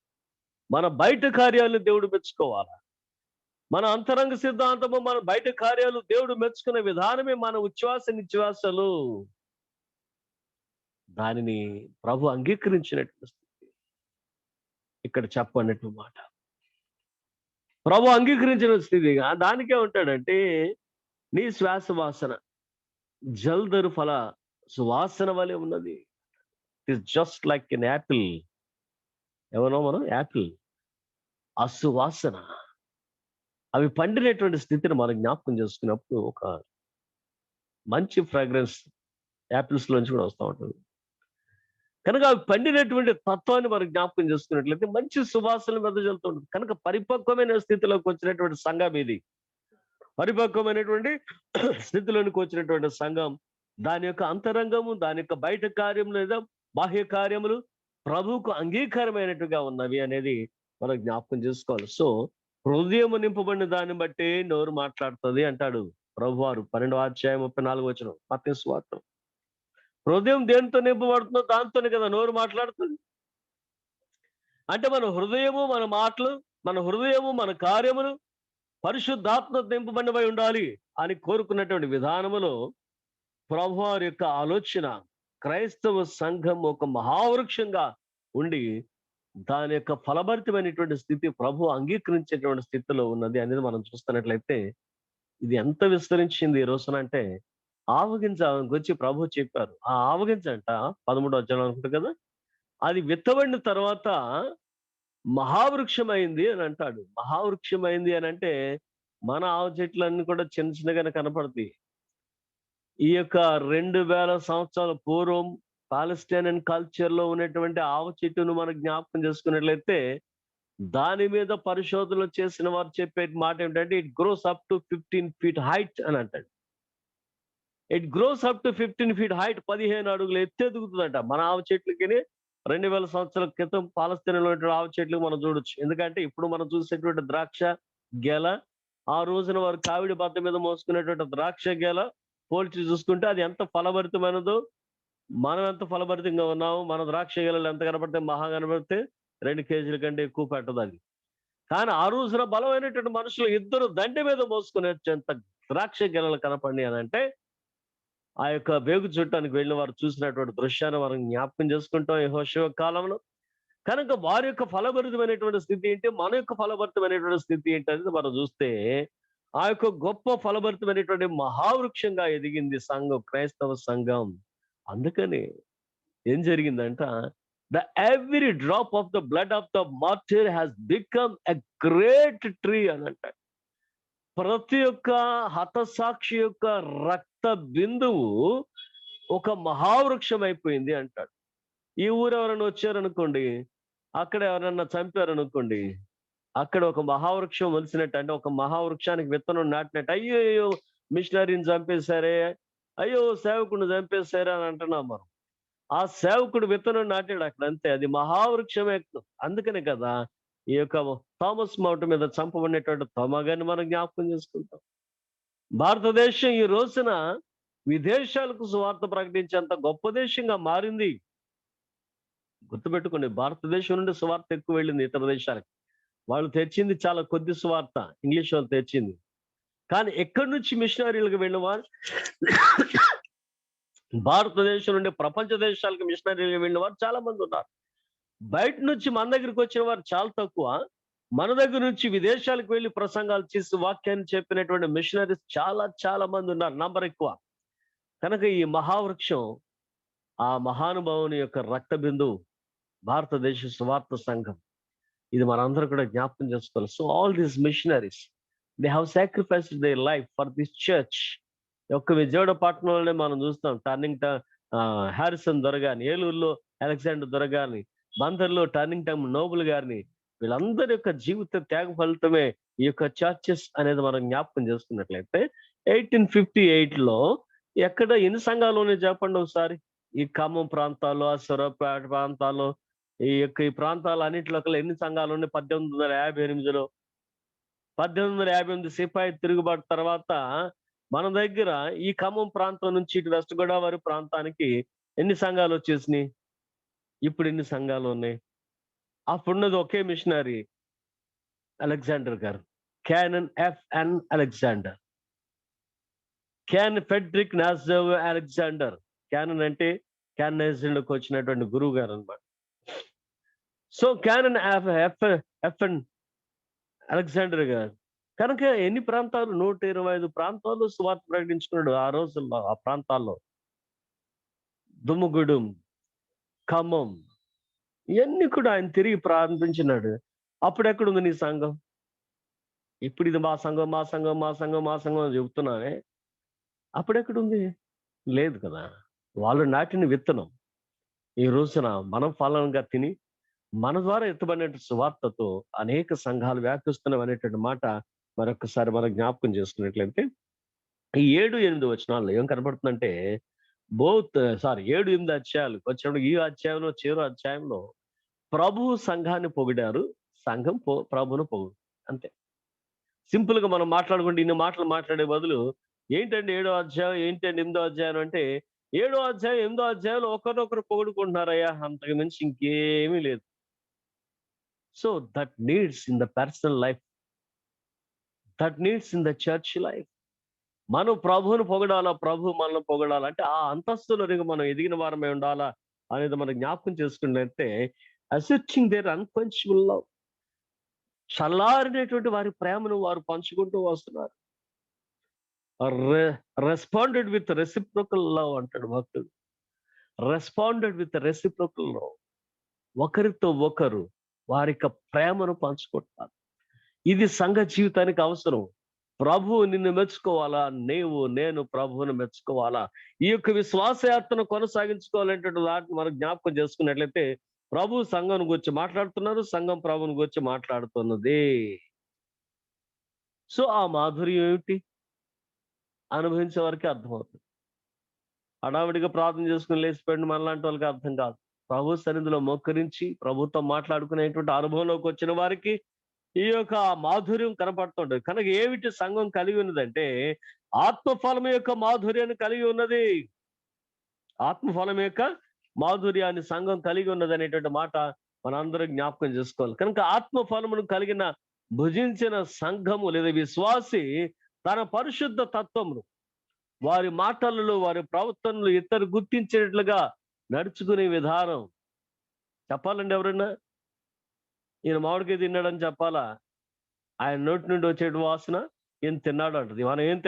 మన బయట కార్యాలను దేవుడు మెచ్చుకోవాలా. మన అంతరంగ సిద్ధాంతము, మన బయట కార్యాలు దేవుడు మెచ్చుకునే విధానమే మన ఉచ్ఛ్వాస నిశ్వాసలు. దానిని ప్రభు అంగీకరించినటువంటి స్థితి ఇక్కడ చెప్పన్నట్టు మాట. ప్రభు అంగీకరించిన స్థితి దానికే ఉంటాడంటే నీ శ్వాస వాసన జల్దరు ఫల సువాసన వలె ఉన్నది. It is just like an apple. ఎవరో మనం యాపిల్, ఆ సువాసన, అవి పండినటువంటి స్థితిని మనం జ్ఞాపకం చేసుకున్నప్పుడు ఒక మంచి ఫ్రాగ్రెన్స్ యాపిల్స్ లోంచి కూడా వస్తూ ఉంటుంది. కనుక అవి పండినటువంటి తత్వాన్ని మనం జ్ఞాపకం చేసుకున్నట్లయితే మంచి సువాసన వెదజల్లుతూ ఉంటుంది. కనుక పరిపక్వమైన స్థితిలోకి వచ్చినటువంటి సంఘం ఇది. పరిపక్వమైనటువంటి స్థితిలోనికి వచ్చినటువంటి సంఘం, దాని యొక్క అంతరంగము, దాని యొక్క బయట కార్యములు లేదా బాహ్య కార్యములు ప్రభువుకు అంగీకారమైనట్టుగా ఉన్నవి అనేది మనం జ్ఞాపకం చేసుకోవాలి. సో హృదయం నింపబడిన దాన్ని బట్టి నోరు మాట్లాడుతుంది అంటాడు ప్రభువారు 12వ అధ్యాయం 34వ వచనం మత్తయి సువార్త. హృదయం దేనితో నింపబడుతుందో దాంతోనే కదా నోరు మాట్లాడుతుంది. అంటే మన హృదయము, మన మాటలు, మన హృదయము, మన కార్యములు పరిశుద్ధాత్మ నింపబడినవై ఉండాలి అని కోరుకున్నటువంటి విధానములో ప్రభువారి యొక్క ఆలోచన క్రైస్తవ సంఘం ఒక మహావృక్షంగా ఉండి దాని యొక్క ఫలభరితమైనటువంటి స్థితి ప్రభు అంగీకరించేటువంటి స్థితిలో ఉన్నది అనేది మనం చూస్తున్నట్లయితే ఇది ఎంత విస్తరించింది ఈ రోజున అంటే ఆవగింజ గురించి ప్రభు చెప్పారు. ఆ ఆవగింజ అంట 13వ అధ్యాయం అనుకుంటా కదా, అది విత్తబడిన తర్వాత మహావృక్షమైంది అని అంటాడు. మహావృక్షమైంది అని అంటే మన ఆవ చెట్లన్నీ కూడా చిన్న చిన్నగానే కనపడతాయి. ఈ యొక్క 2000 సంవత్సరాల పూర్వం పాలస్టైన్ కల్చర్ లో ఉన్నటువంటి ఆవ చెట్టును మనం జ్ఞాపకం చేసుకున్నట్లయితే దాని మీద పరిశోధనలు చేసిన వారు చెప్పే మాట ఏమిటంటే it grows up to 15 feet height అని అంటాడు. It grows up to 15 feet height, 15 అడుగులు ఎత్తెదుగుతుందంట. మన ఆవ చెట్లకి 2000 సంవత్సరాల క్రితం పాలస్తీనాలో ఉన్నటువంటి ఆవ చెట్లు మనం చూడొచ్చు. ఎందుకంటే ఇప్పుడు మనం చూసేటువంటి ద్రాక్ష గెల, ఆ రోజున వారు కావిడి బద్ద మీద మోసుకునేటువంటి ద్రాక్ష గెల పోల్చి చూసుకుంటే అది ఎంత ఫలభరితమైనదో, మనం ఎంత ఫలభరితంగా ఉన్నాము. మన ద్రాక్ష గెలలు ఎంత కనపడితే, మహా కనపడితే 2 కేజీల కంటే ఎక్కువ పెట్టదు అది. కానీ ఆ రోజున బలమైనటువంటి మనుషులు ఇద్దరు దండె మీద మోసుకునేంత ద్రాక్ష గెలలు కనపడి అని అంటే ఆ యొక్క వేగు చుట్టానికి వెళ్ళిన వారు చూసినటువంటి దృశ్యాన్ని మనం జ్ఞాపకం చేసుకుంటాం యెహోషువ కాలంలో. కనుక వారి యొక్క ఫలభరితమైనటువంటి స్థితి ఏంటి, మన యొక్క ఫలభరితమైనటువంటి స్థితి ఏంటి అనేది మనం చూస్తే ఆ యొక్క గొప్ప ఫలభరితమైనటువంటి మహావృక్షంగా ఎదిగింది సంఘం, క్రైస్తవ సంఘం. అందుకని ఏం జరిగిందంట, the every drop of the blood of the martyr has become a great tree అని అంటాడు. ప్రతి ఒక్క హతసాక్షి యొక్క రక్త బిందువు ఒక మహావృక్షం అయిపోయింది అంటాడు. ఈ ఊరు ఎవరైనా వచ్చారనుకోండి, అక్కడ ఎవరన్నా చంపారనుకోండి, అక్కడ ఒక మహావృక్షం మొలిసినట్టు, అంటే ఒక మహావృక్షానికి విత్తనం నాటినట్టు. అయ్యో అయ్యో మిషనరీని చంపేశారే, అయ్యో సేవకుడిని చంపేశారే అని అంటున్నాం మనం. ఆ సేవకుడు విత్తనం నాటాడు అక్కడ, అంతే, అది మహావృక్షమే. అందుకనే కదా ఈ యొక్క థామస్ మౌంట్ మీద చంపబడినటువంటి తొమగాని మనం జ్ఞాపకం చేసుకుంటాం. భారతదేశం ఈ రోజున విదేశాలకు సువార్త ప్రకటించేంత గొప్ప దేశంగా మారింది. గుర్తుపెట్టుకోండి, భారతదేశం నుండి సువార్త ఎక్కువ వెళ్ళింది ఇతర దేశాలకు. వాళ్ళు తెచ్చింది చాలా కొద్ది సువార్త, ఇంగ్లీష్ వాళ్ళు తెచ్చింది. కానీ ఎక్కడి నుంచి మిషనరీలకు వెళ్ళిన వారు, భారతదేశం నుండి ప్రపంచ దేశాలకు మిషనరీలకు వెళ్ళిన వారు చాలా మంది ఉన్నారు. బయట నుంచి మన దగ్గరికి వచ్చిన వారు చాలా తక్కువ. మన దగ్గర నుంచి విదేశాలకు వెళ్ళి ప్రసంగాలు చేసి వాక్యాన్ని చెప్పినటువంటి మిషనరీస్ చాలా చాలా మంది ఉన్నారు, నంబర్ ఎక్కువ. కనుక ఈ మహావృక్షం, ఆ మహానుభావుని యొక్క రక్త బిందువు భారతదేశ సువార్త సంఘం. ఇది మనందరూ కూడా జ్ఞాపకం చేసుకోవాలి. So all these missionaries they have sacrificed their life for this church. ఒక్క విజయవాడ పట్టణంలోనే మనం చూస్తాం, టర్నింగ్ హ్యారిసన్ దొర గారిని, ఏలూరులో అలెగ్జాండర్ దొర గారిని, బందర్లో టర్నింగ్ టైమ్ నోబుల్ గారిని, వీళ్ళందరి యొక్క జీవిత త్యాగ ఫలితమే ఈ యొక్క చర్చెస్ అనేది మనం జ్ఞాపకం చేసుకున్నట్లయితే 1858లో ఎక్కడ ఎన్ని సంఘాలు ఉన్నాయి చెప్పండి ఒకసారి. ఈ ఖమ్మం ప్రాంతాల్లో, ఆ సూర్యాపేట ప్రాంతాల్లో, ఈ ప్రాంతాలు అన్నింటిలో ఎన్ని సంఘాలు ఉన్నాయి? 1858లో 1858 సిపాయి తిరుగుబాటు తర్వాత మన దగ్గర ఈ ఖమ్మం ప్రాంతం నుంచి ఇటు వెస్ట్ గోదావరి ప్రాంతానికి ఎన్ని సంఘాలు వచ్చేసినాయి? ఇప్పుడు ఎన్ని సంఘాలు ఉన్నాయి? అప్పుడున్నది ఒకే మిషనరీ, అలెగ్జాండర్ గారు, క్యానన్ ఎఫ్ఎన్ అలెగ్జాండర్, ఫెడ్రిక్ నాజవ్ అలెగ్జాండర్. క్యానన్ అంటే క్యానైజేషన్లోకి వచ్చినటువంటి గురువు గారు అనమాట. సో క్యానన్ ఎఫ్ఎన్ అలెగ్జాండర్ గారు. కనుక ఎన్ని ప్రాంతాలు? 125 ప్రాంతాల్లో సువార్త ప్రకటించుకున్నాడు ఆ రోజుల్లో. ఆ ప్రాంతాల్లో దుమ్ముగూడెం, ఖమ్మం, ఇవన్నీ కూడా ఆయన తిరిగి ప్రారంభించినాడు. అప్పుడు ఎక్కడుంది నీ సంఘం? ఇప్పుడు ఇది మా సంఘం మా సంఘం మా సంఘం మా సంఘం అని చెబుతున్నావే, అప్పుడెక్కడుంది? లేదు కదా. వాళ్ళు నాటిన విత్తనం ఈ రోజున మనం ఫలంగా తిని మన ద్వారా ఎత్తబడిన సువార్తతో అనేక సంఘాలు వ్యాపిస్తున్నాం అనేటువంటి మాట మరొకసారి మనం జ్ఞాపకం చేసుకున్నట్లయితే ఈ 7-8 వచనాల్లో ఏం కనబడుతుందంటే 7-8 అధ్యాయాలు వచ్చినప్పుడు ఈ అధ్యాయంలో, చివరి అధ్యాయంలో ప్రభువు సంఘాన్ని పొగిడారు, సంఘం ప్రభువును పొగుడు. అంతే సింపుల్ గా మనం మాట్లాడుకుంటే ఇన్ని మాటలు మాట్లాడే బదులు ఏంటంటే 7వ అధ్యాయం, ఏంటంటే 8వ అధ్యాయం అంటే 7వ అధ్యాయం 8వ అధ్యాయంలో ఒకరినొకరు పొగుడుకుంటున్నారయ్యా, అంతకు మించి ఇంకేమీ లేదు. So that needs in the personal life, that needs in the church life. మనం ప్రభువును పొగడాలా, ప్రభు మనల్ని పొగడాలా అంటే ఆ అంతస్తులోనికి మనం ఎదిగిన వారమే ఉండాలా అనేది మనం జ్ఞాపకం చేసుకున్నట్లయితే, అసెర్టింగ్ దేర్ అన్క్వెన్చబుల్ లవ్, చల్లారినటువంటి వారి ప్రేమను వారు పంచుకుంటూ వస్తున్నారు. రెస్పాండెడ్ విత్ రెసిప్రోకల్ లవ్ అంటాడు భక్తుడు. రెస్పాండెడ్ విత్ రెసిప్రోకల్ లవ్, ఒకరితో ఒకరు వారి యొక్క ప్రేమను పంచుకుంటారు. ఇది సంఘ జీవితానికి అవసరం. ప్రభువు నిన్ను మెచ్చుకోవాలా, నేను ప్రభువును మెచ్చుకోవాలా. ఈ యొక్క విశ్వాసయాత్రను కొనసాగించుకోవాలంటే వాటిని మనం జ్ఞాపకం చేసుకున్నట్లయితే, ప్రభు సంఘం గురించి మాట్లాడుతున్నారు, సంఘం ప్రభువుని గురించి మాట్లాడుతున్నది. సో ఆ మాధుర్యం ఏమిటి అనుభవించే వారికి అర్థమవుతుంది. హడావిడిగా ప్రార్థన చేసుకుని లేచిపోయింది మనలాంటి వాళ్ళకి అర్థం కాదు. ప్రభు సన్నిధిలో మోకరించి ప్రభుతో మాట్లాడుకునేటువంటి అనుభవంలోకి వచ్చిన వారికి ఈ యొక్క మాధుర్యం కనపడుతుంటది. కనుక ఏమిటి సంఘం కలిగి ఉన్నదంటే, ఆత్మఫలం యొక్క మాధుర్యాన్ని కలిగి ఉన్నది. ఆత్మఫలం యొక్క మాధుర్యాన్ని సంఘం కలిగి ఉన్నది అనేటువంటి మాట మనందరం జ్ఞాపకం చేసుకోవాలి. కనుక ఆత్మఫలమును కలిగిన భుజించిన సంఘము లేదా విశ్వాసి తన పరిశుద్ధ తత్వమును వారి మాటలలో, వారి ప్రవర్తనలు ఇతరు గుర్తించేట్లుగా నడుచుకునే విధానం. చెప్పాలండి ఎవరన్నా, ఈయన మామిడికాయ తిన్నాడని చెప్పాలా? ఆయన నోటి నుండి వచ్చే వాసన ఏం తిన్నాడు అంటది. మనం ఏం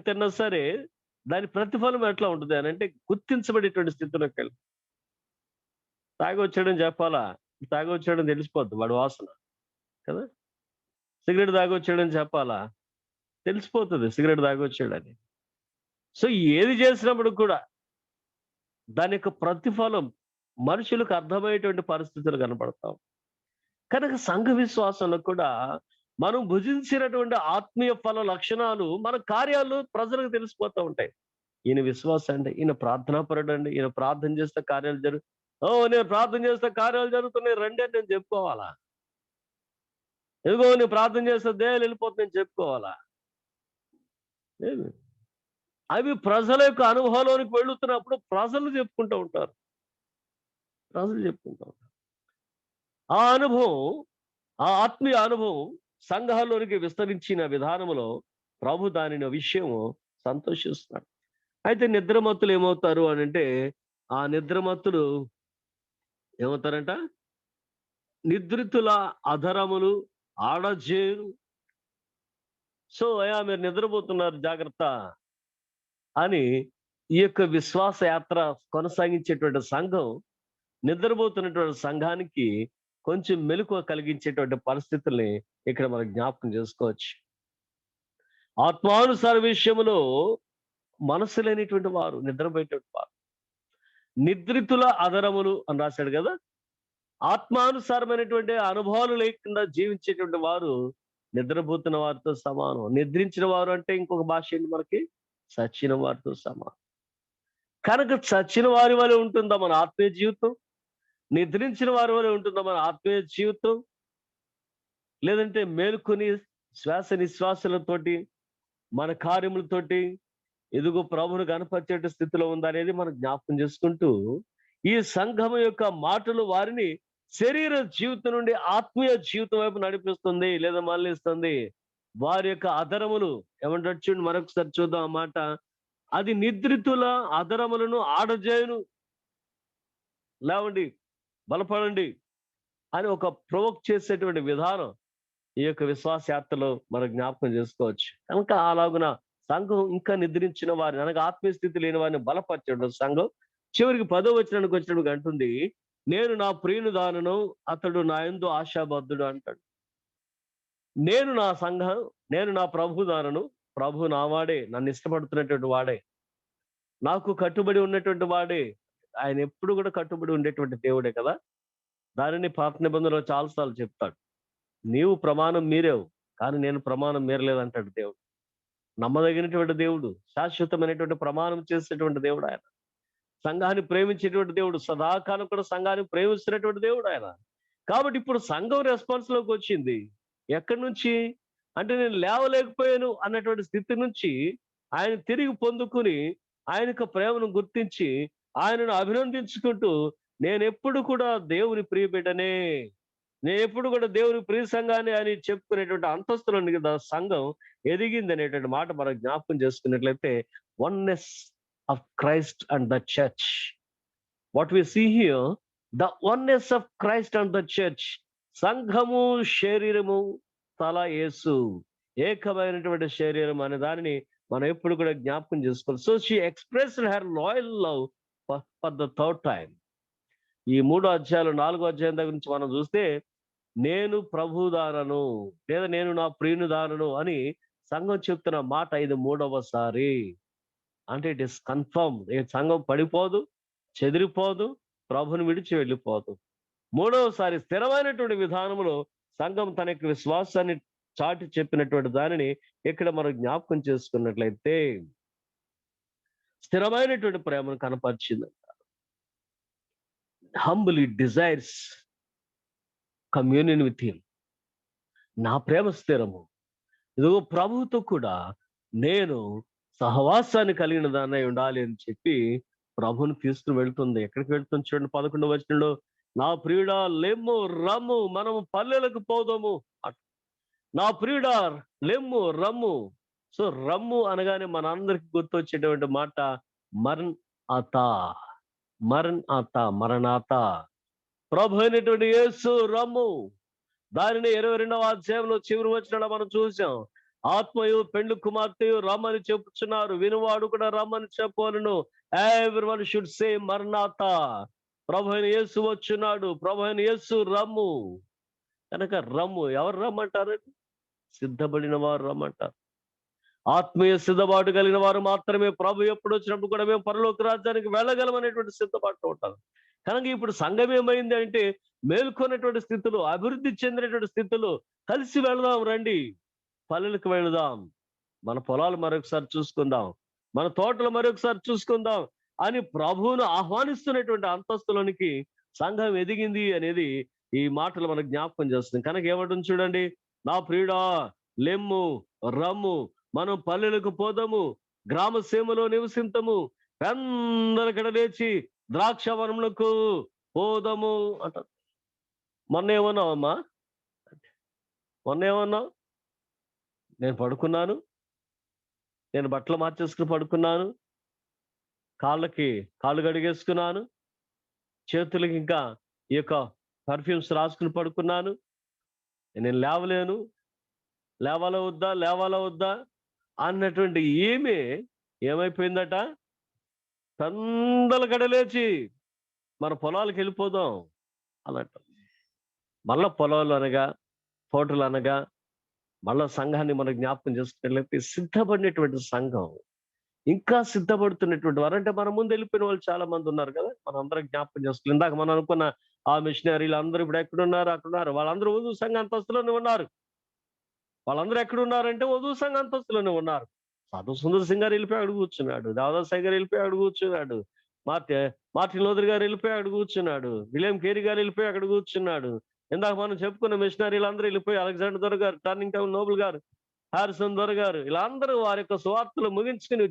తిన్నా సరే దాని ప్రతిఫలం ఎట్లా ఉంటుంది అని అంటే గుర్తించబడేటువంటి స్థితిలోకి వెళ్ళి తాగి వచ్చాడని చెప్పాలా? తాగి వచ్చాడని తెలిసిపోద్ది వాడి వాసన కదా. సిగరెట్ తాగి వచ్చాడని చెప్పాలా? తెలిసిపోతుంది సిగరెట్ తాగి వచ్చాడని. సో ఏది చేసినప్పుడు కూడా దాని యొక్క ప్రతిఫలం మనుషులకు అర్థమయ్యేటువంటి పరిస్థితులు కనపడతాం. కనుక సంఘ విశ్వాసంలో కూడా మనం భుజించినటువంటి ఆత్మీయ ఫల లక్షణాలు మన కార్యాలు ప్రజలకు తెలిసిపోతూ ఉంటాయి. ఈయన విశ్వాసం అండి, ఈయన ప్రార్థనాపరుడు అండి, ఈయన ప్రార్థన చేస్తే కార్యాలు నేను ప్రార్థన చేస్తే కార్యాలు జరుగుతున్నాయి రండి అని నేను చెప్పుకోవాలా? ఎదుగో నేను ప్రార్థన చేస్తే దేహాలు వెళ్ళిపోతుంది నేను చెప్పుకోవాలా? లేదు. అవి ప్రజల యొక్క అనుభవంలోనికి వెళుతున్నప్పుడు ప్రజలు చెప్పుకుంటూ ఉంటారు. ఆ అనుభవం, ఆ ఆత్మీయ అనుభవం సంఘాల్లోనికి విస్తరించిన విధానంలో ప్రభు దానిని విషయము సంతోషిస్తున్నాడు. అయితే నిద్రమత్తులు ఏమవుతారు అని అంటే, ఆ నిద్రమత్తులు ఏమవుతారంట? నిద్రితుల అధరములు ఆడజేరు. సో అయ్యా మీరు నిద్రపోతున్నారు జాగ్రత్త అని ఈ యొక్క విశ్వాస యాత్ర కొనసాగించేటువంటి సంఘం నిద్రపోతున్నటువంటి సంఘానికి కొంచెం మెలకువ కలిగించేటువంటి పరిస్థితుల్ని ఇక్కడ మనం జ్ఞాపకం చేసుకోవచ్చు. ఆత్మానుసార విషయంలో మనసు లేనిటువంటి వారు, నిద్రపోయేటువంటి వారు, నిద్రితుల అధరములు అని రాశాడు కదా. ఆత్మానుసారమైనటువంటి అనుభవాలు లేకుండా జీవించేటువంటి వారు నిద్రపోతున్న వారితో సమానం. నిద్రించిన వారు అంటే ఇంకొక భాష ఏంటి మనకి? చచ్చిన వారితో సమానం. కనుక చచ్చిన వారి వల్ల ఉంటుందా మన ఆత్మీయ జీవితం? నిద్రించిన వారి వల్ల ఉంటుందా మన ఆత్మీయ జీవితం? లేదంటే మేలుకొని శ్వాస నిశ్వాసాలతోటి మన కార్యములతోటి ఎదుగు ప్రభువును కనపరిచే స్థితిలో ఉందా అనేది మనం జ్ఞాపకం చేసుకుంటూ, ఈ సంఘం యొక్క మాటలు వారిని శరీర జీవితం నుండి ఆత్మీయ జీవితం వైపు నడిపిస్తుంది లేదా మళ్ళిస్తుంది. వారి యొక్క అధరములు ఏమంటారు చూడండి, మరొకసారి చూద్దాం ఆ మాట. అది నిద్రితుల అధరములను ఆడజేయును. లేవండి, బలపడండి అని ఒక ప్రొవోక్ చేసేటువంటి విధానం ఈ యొక్క విశ్వాస యాత్రలో మనం జ్ఞాపకం చేసుకోవచ్చు. కనుక అలాగున సంఘం ఇంకా నిద్రించిన వారిని, అనగా ఆత్మీయ స్థితి లేని వారిని బలపరచడం సంఘం. చివరికి 10వ వచనానికి వచ్చినప్పుడు అంటుంది, నేను నా ప్రియుని దానను, అతడు నా యందు ఆశాబద్ధుడు అంటాడు. నేను నా సంఘం, నేను నా ప్రభు దానను, ప్రభు నా వాడే, నన్ను ఇష్టపడుతున్నటువంటి వాడే, నాకు కట్టుబడి ఉన్నటువంటి వాడే. ఆయన ఎప్పుడు కూడా కట్టుబడి ఉండేటువంటి దేవుడే కదా. దానిని పాత నిబంధనలో చాలాసార్లు చెప్తాడు. నీవు ప్రమాణం మీరేవు కానీ నేను ప్రమాణం మీరలేదంటాడు దేవుడు. నమ్మదగినటువంటి దేవుడు, శాశ్వతమైనటువంటి ప్రమాణం చేసేటువంటి దేవుడు ఆయన. సంఘాన్ని ప్రేమించేటువంటి దేవుడు, సదాకాలం కూడా సంఘాన్ని ప్రేమిస్తున్నటువంటి దేవుడు ఆయన. కాబట్టి ఇప్పుడు సంఘం రెస్పాన్స్ లోకి వచ్చింది. ఎక్కడి నుంచి అంటే, నేను లేవలేకపోయాను అన్నటువంటి స్థితి నుంచి ఆయన తిరిగి పొందుకుని ఆయన యొక్క ప్రేమను గుర్తించి ఆయనను అభినందించుకుంటూ నేను ఎప్పుడు కూడా దేవుని ప్రియబిడ్డనే, నేను ఎప్పుడు కూడా దేవుని ప్రియ సంఘాన్ని అని చెప్పుకునేటువంటి అంతస్తులోని కదా సంఘం ఎదిగింది అనేటువంటి మాట మనం జ్ఞాపకం చేసుకున్నట్లయితే, oneness of Christ and the church. What we see here, the oneness of Christ and the church. సంఘము, శరీరము, తల యేసు, ఏకమైనటువంటి శరీరం అనే దానిని మనం ఎప్పుడు కూడా జ్ఞాపకం చేసుకోవాలి. So she expressed her loyal love for the third time. ఈ 3 అధ్యాయాలు 4వ అధ్యాయం దగ్గర నుంచి మనం చూస్తే, నేను ప్రభు దానను లేదా నేను నా ప్రియుని దానను అని సంఘం చెప్తున్న మాట ఇది 3వసారి. అంటే ఇట్ ఇస్ కన్ఫర్మ్. సంఘం పడిపోదు, చెదిరిపోదు, ప్రభుని విడిచి వెళ్ళిపోదు. 3వసారి స్థిరమైనటువంటి విధానంలో సంఘం తన యొక్క విశ్వాసాన్ని చాటి చెప్పినటువంటి దానిని ఇక్కడ మనం జ్ఞాపకం చేసుకున్నట్లయితే, స్థిరమైనటువంటి ప్రేమను కనపరిచింది. Humbly desires communion with him. నా ప్రేమ స్థిరము, ఇదిగో ప్రభువుతో కూడా నేను సహవాసాన్ని కలిగిన దాన్ని ఉండాలి అని చెప్పి ప్రభుని తీసుకుని వెళ్తుంది. ఎక్కడికి వెళ్తుంది చూడండి, 11వ వచనంలో, నా ప్రియుడా లెమ్ము రమ్ము మనము పల్లెలకు పోదాము. నా ప్రియుడా లెమ్ము రమ్ము. సో రమ్ము అనగానే మనందరికి గుర్తొచ్చేటువంటి మాట మరణ్ ఆతా, మరణ్ ఆతా, మరణాత. ప్రభు అయినటువంటి యేసు రమ్ము. దానిని 22వ అధ్యాయంలో చివరి వచనంలో మనం చూసాం. ఆత్మయు పెండ్లి కుమార్తెయు రమ్మని చెప్పుచున్నారు, వినువాడు కూడా రమ్మని చెప్పవలను. ఎవ్రీవన్ షుడ్ సే మరణాత. ప్రభు అయిన యేసు వచ్చున్నాడు, ప్రభు అయిన యేసు రమ్ము. కనుక రమ్ము, ఎవరు రమ్మంటారండి? సిద్ధపడిన వారు రమ్మంటారు. ఆత్మీయ సిద్ధపాటు కలిగిన వారు మాత్రమే ప్రభు ఎప్పుడు వచ్చినప్పుడు కూడా మేము పరలోక రాజ్యానికి వెళ్ళగలమనేటువంటి సిద్ధపాటు ఉంటారు. కనుక ఇప్పుడు సంఘం ఏమైంది అంటే, మేల్కొన్నటువంటి స్థితిలో, అభివృద్ధి చెందినటువంటి స్థితిలో కలిసి వెళదాం, రండి పల్లెలకు వెళదాం, మన పొలాలు మరొకసారి చూసుకుందాం, మన తోటలు మరొకసారి చూసుకుందాం అని ప్రభువును ఆహ్వానిస్తున్నటువంటి అంతస్తులోనికి సంఘం ఎదిగింది అనేది ఈ మాటలు మనకు జ్ఞాపకం చేస్తుంది. కనుక ఏమంటుంది చూడండి, నా ప్రియుడా లెమ్ము రమ్ము మనం పల్లెలకు పోదాము, గ్రామ సీమలో నివసింతము, పెందలకడ లేచి ద్రాక్షవనములకు పోదాము అంటారు. మొన్న ఏమన్నావు అమ్మా? మొన్న ఏమన్నావు? నేను పడుకున్నాను, నేను బట్టలు మార్చేసుకుని పడుకున్నాను, కాళ్ళు కడిగేసుకున్నాను, చేతులకి ఇంకా ఈ యొక్క పర్ఫ్యూమ్స్ రాసుకుని పడుకున్నాను, నేను లేవాలా వద్దా అన్నటువంటి ఏమైపోయిందట, పెందల గడలేచి మన పొలాలకు వెళ్ళిపోదాం అన్నట్టు. మళ్ళా పొలాలు అనగా, తోటలు అనగా, మళ్ళా సంఘాన్ని మనం జ్ఞాపకం చేసుకున్నట్లయితే సిద్ధపడినటువంటి సంఘం, ఇంకా సిద్ధపడుతున్నటువంటి వారు. అంటే మన ముందు వెళ్ళిపోయిన వాళ్ళు చాలా మంది ఉన్నారు కదా, మనం అందరం జ్ఞాపకం చేసుకుని ఇందాక మనం అనుకున్న ఆ మిషనరీలు అందరూ ఇప్పుడు ఎక్కడున్నారు? అక్కడున్నారు. వాళ్ళందరూ వధువు సంఘ అంతస్తులోనే ఉన్నారు. వాళ్ళందరూ ఎక్కడున్నారంటే వధువు సంఘ అంతస్తులోనే ఉన్నారు. సాధు సుందర్ సింగ్ గారు వెళ్ళిపోయి అడుగు కూర్చున్నాడు, దాదాసాయి సాయి గారు వెళ్ళిపోయి అడుగు కూర్చున్నాడు, మార్టిన్ లోథర్ గారు వెళ్ళిపోయి అడుగు కూర్చున్నాడు, విలియం కేరీ గారు వెళ్ళిపోయి అక్కడ కూర్చున్నాడు. ఇందాక మనం చెప్పుకున్న మిషనరీలు అందరూ వెళ్ళిపోయి, అలెగ్జాండర్ దొర గారు, టర్నింగ్ టౌన్ నోబుల్ గారు, హారిసన్ దొర గారు, ఇలా అందరూ వారి యొక్క సువార్తలు ముగించుకుని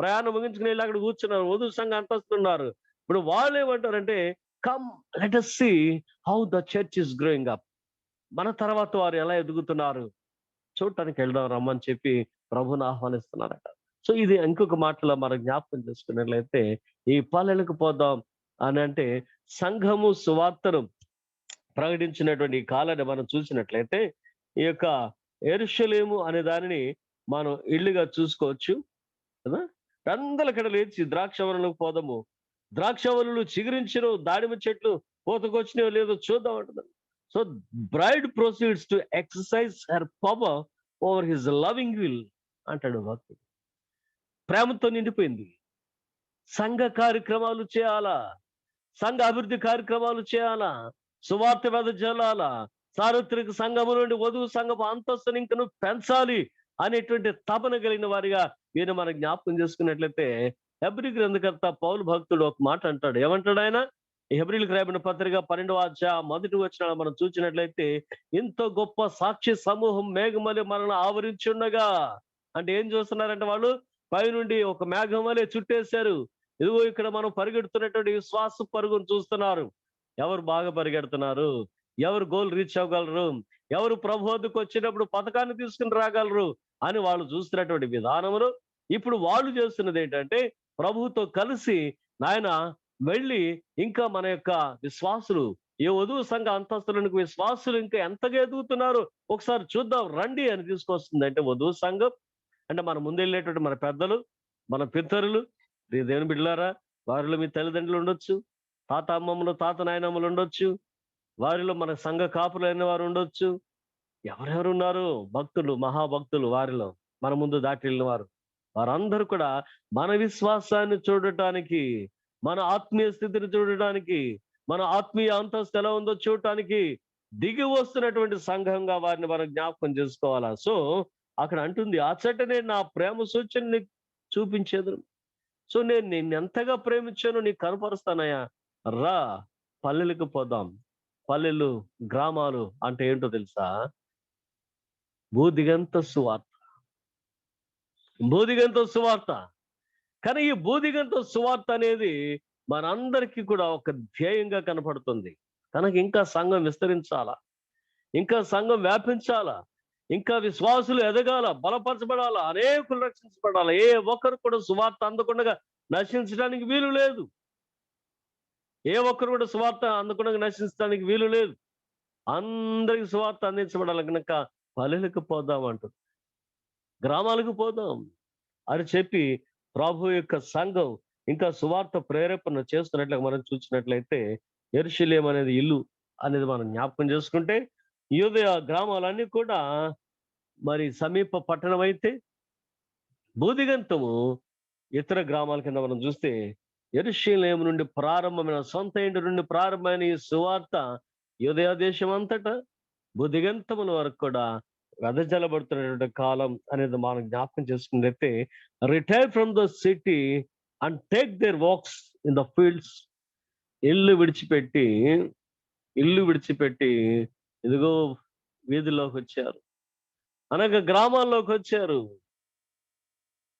ప్రయాణం ముగించుకుని వెళ్ళి అక్కడ కూర్చున్నారు, వధువు సంఘ అంతస్తున్నారు. ఇప్పుడు వాళ్ళు ఏమంటారంటే, come let us see how the church is growing up. మన తర్వాత వారు ఎలా ఎదుగుతున్నారు చూడటానికి వెళ్దాం రమ్మని చెప్పి ప్రభుని ఆహ్వానిస్తున్నారట. సో ఇది ఇంకొక మాటలో మనం జ్ఞాపకం చేసుకున్నట్లయితే, ఈ పల్లెలకు పోదాం అని అంటే సంఘము సువార్తను ప్రకటించినటువంటి ఈ కాలాన్ని మనం చూసినట్లయితే, ఈ యొక్క యెరూషలేము అనే దానిని మనం ఇల్లుగా చూసుకోవచ్చు కదా. పెందలకడ లేచి ద్రాక్షవనంలోకి పోదాము, ద్రాక్షవనులు చిగురించను, దాడిమ చెట్లు పూతకొచ్చినాయో లేదో చూద్దాం అంటున్నారు. So braid proceeds to exercise her power over his loving will అంటాడు భక్తుడు. ప్రేమతో నిండిపోయింది. సంఘ కార్యక్రమాలు చేయాలా, సంఘ అభివృద్ధి కార్యక్రమాలు చేయాలా, సువార్త వెదజల్లాలా, సార్వత్రిక సంఘము నుండి వధువు సంఘపు అంతస్తుని ఇంకను పెంచాలి అనేటువంటి తపన కలిగిన వారిగా ఈయన మనం జ్ఞాపకం చేసుకున్నట్లయితే, హెబ్రీ గ్రంథకర్త పౌలు భక్తుడు ఒక మాట అంటాడు. ఏమంటాడు ఆయన? హెబ్రీలకు రాయబడిన పత్రిక 12వ అధ్యాయం 1వ వచనం మనం చూసినట్లయితే, ఇంత గొప్ప సాక్షి సమూహం మేఘమలే మనల్ని ఆవరించి ఉండగా, అంటే ఏం చూస్తున్నారంటే వాళ్ళు పైనుండి ఒక మేఘం వలె చుట్టేశారు, ఇదిగో ఇక్కడ మనం పరిగెడుతున్నటువంటి విశ్వాస పరుగును చూస్తున్నారు. ఎవరు బాగా పరిగెడుతున్నారు, ఎవరు గోల్ రీచ్ అవ్వగలరు, ఎవరు ప్రభు వద్దకు వచ్చినప్పుడు పథకాన్ని తీసుకుని రాగలరు అని వాళ్ళు చూస్తున్నటువంటి విధానములు ఇప్పుడు వాళ్ళు చేస్తున్నది ఏంటంటే, ప్రభువుతో కలిసి నాయన వెళ్ళి ఇంకా మన యొక్క విశ్వాసులు ఈ వధువు సంఘ అంతస్తులకు విశ్వాసులు ఇంకా ఎంతగా ఎదుగుతున్నారు ఒకసారి చూద్దాం రండి అని తీసుకొస్తుంది. అంటే వధువు సంఘం అంటే మన ముందెళ్ళేటువంటి మన పెద్దలు, మన పితరులు, దేవుని బిడ్డలారా, వారిలో మీ తల్లిదండ్రులు ఉండొచ్చు, తాత అమ్మమ్మలు, తాత నాయనమ్మలు ఉండొచ్చు, వారిలో మన సంఘ కాపులైన వారు ఉండొచ్చు, ఎవరెవరు ఉన్నారు భక్తులు, మహాభక్తులు, వారిలో మన ముందు దాటి వెళ్ళిన వారు, వారందరూ కూడా మన విశ్వాసాన్ని చూడటానికి, మన ఆత్మీయ స్థితిని చూడటానికి, మన ఆత్మీయ అంతస్తు ఎలా ఉందో చూడటానికి దిగి వస్తున్నటువంటి సంఘంగా వారిని మనం జ్ఞాపకం చేసుకోవాలా. సో అక్కడ అంటుంది, అచ్చటనే నా ప్రేమ సూచనని చూపించేది. సో నేను నిన్ను ఎంతగా ప్రేమించానో నీకు కనపరుస్తానయ్యా, రా పల్లెలకు పోదాం. పల్లెలు, గ్రామాలు అంటే ఏంటో తెలుసా? భూదిగంత సువార్త, భూదిగంత సువార్త. కానీ ఈ భూదిగంత సువార్త అనేది మనందరికీ కూడా ఒక ధ్యేయంగా కనపడుతుంది. కనుక ఇంకా సంఘం విస్తరించాలా, ఇంకా సంఘం వ్యాపించాలా, ఇంకా విశ్వాసులు ఎదగాల, బలపరచబడాలా, అనేకులు రక్షించబడాలా. ఏ ఒక్కరు కూడా సువార్త అందకుండా నశించడానికి వీలు లేదు. ఏ ఒక్కరు కూడా సువార్త అందకుండా నశించడానికి వీలు లేదు. అందరికి సువార్త అందించబడాలి. కనుక పల్లెలకు పోదాం అంటుంది, గ్రామాలకు పోదాం అని చెప్పి ప్రభు యొక్క సంఘం ఇంకా సువార్త ప్రేరేపణ చేస్తున్నట్లుగా మనం చూసినట్లయితే, యెరూషలేము అనేది ఇల్లు అనేది మనం జ్ఞాపకం చేసుకుంటే, యూదయ గ్రామాలన్నీ కూడా మరి సమీప పట్టణం అయితే, భూదిగంతము ఇతర గ్రామాల కింద మనం చూస్తే, యెరూషలేము నుండి ప్రారంభమైన, సొంత ఇంటి నుండి ప్రారంభమైన ఈ సువార్త యూదయ దేశం అంతటా భూదిగంతముల వరకు కూడా వెదజల్లబడుతున్నటువంటి కాలం అనేది మనం జ్ఞాపకం చేసుకున్నట్లయితే, retire from the city and take their walks in the fields. ఇల్లు విడిచిపెట్టి ఇదిగో వీధుల్లోకి వచ్చారు, అనగా గ్రామాల్లోకి వచ్చారు.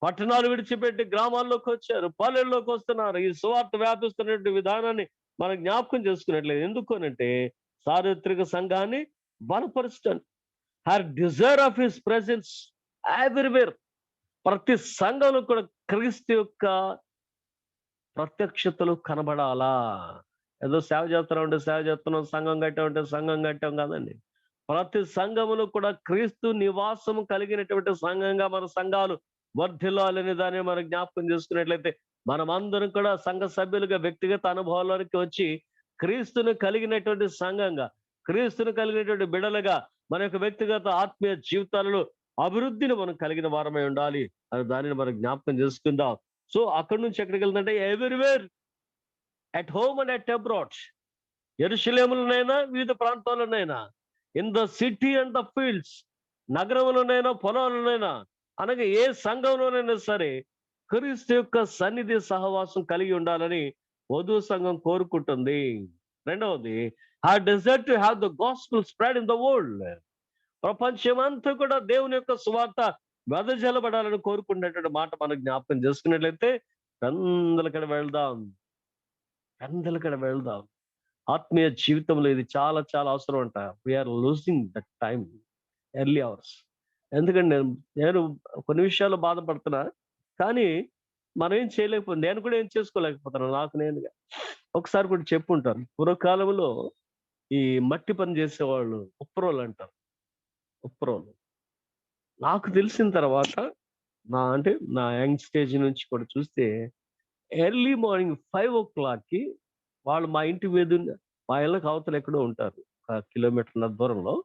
పట్టణాలు విడిచిపెట్టి గ్రామాల్లోకి వచ్చారు, పల్లెల్లోకి వస్తున్నారు. ఈ సువార్త వ్యాపిస్తున్నటువంటి విధానాన్ని మనం జ్ఞాపకం చేసుకున్నట్లేదు. ఎందుకు అనంటే, సార్వత్రిక సంఘాన్ని బలపరుస్తాను. Her desire of his presence everywhere. ప్రతి సంఘంలో కూడా క్రీస్తు యొక్క ప్రత్యక్షతలు కనబడాలా. ఏదో సేవ చేస్తున్నాం, సేవ చేస్తున్నాం, సంఘం కట్టామంటే సంఘం కట్టాం కాదండి. ప్రతి సంఘములో కూడా క్రీస్తు నివాసము కలిగినటువంటి సంఘంగా మన సంఘాలు వర్ధిల్లాలనే దాన్ని మనం జ్ఞాపకం చేసుకున్నట్లయితే, మనం అందరం కూడా సంఘ సభ్యులుగా వ్యక్తిగత అనుభవాల్లోకి వచ్చి క్రీస్తును కలిగినటువంటి సంఘంగా, క్రీస్తును కలిగినటువంటి బిడలుగా మన యొక్క వ్యక్తిగత ఆత్మీయ జీవితాలలో అభివృద్ధిని మనం కలిగిన వారమై ఉండాలి అని దానిని మనం జ్ఞాపకం చేసుకుందాం. సో అక్కడి నుంచి ఎక్కడికి వెళ్తుందంటే, everywhere, at home and at abroad. యెరూషలేములోనైనా వివిధ ప్రాంతాల్లోనైనా, in the city and the fields, నగరంలోనైనా పొలాల్లోనైనా, అనగా ఏ సంఘంలోనైనా సరే క్రీస్తు యొక్క సన్నిధి సహవాసం కలిగి ఉండాలని వధువు సంఘం కోరుకుంటుంది. రెండవది, ఆ desire to have the gospel spread in the world. ప్రపంచమంతా కూడా దేవుని యొక్క సువార్త వెదజల్లబడాలని కోరుకునేటువంటి మాట మనం జ్ఞాపకం చేసుకున్నట్లయితే, పెందలకడ వెళ్దాం. ఆత్మీయ జీవితంలో ఇది చాలా చాలా అవసరం అంట. We are losing that time, early hours. ఎందుకంటే నేను కొన్ని విషయాల్లో బాధపడుతున్నా, కానీ మనం ఏం చేయలేకపోతే, నేను కూడా ఏం చేసుకోలేకపోతున్నాను నాకు నేనుగా. ఒకసారి కూడా చెప్పుంటాను, పూర్వకాలంలో ఈ మట్టి పని చేసేవాళ్ళు ఉప్రోలు అంటారు. ఉప్రోలు నాకు తెలిసిన తర్వాత, నా యంగ్ స్టేజ్ నుంచి కూడా చూస్తే, ఎర్లీ మార్నింగ్ 5 o'clock వాళ్ళు మా ఇంటి మీద, మా ఇళ్ళకి అవతల ఎక్కడో ఉంటారు, 1 కిలోమీటర్ల దూరంలో.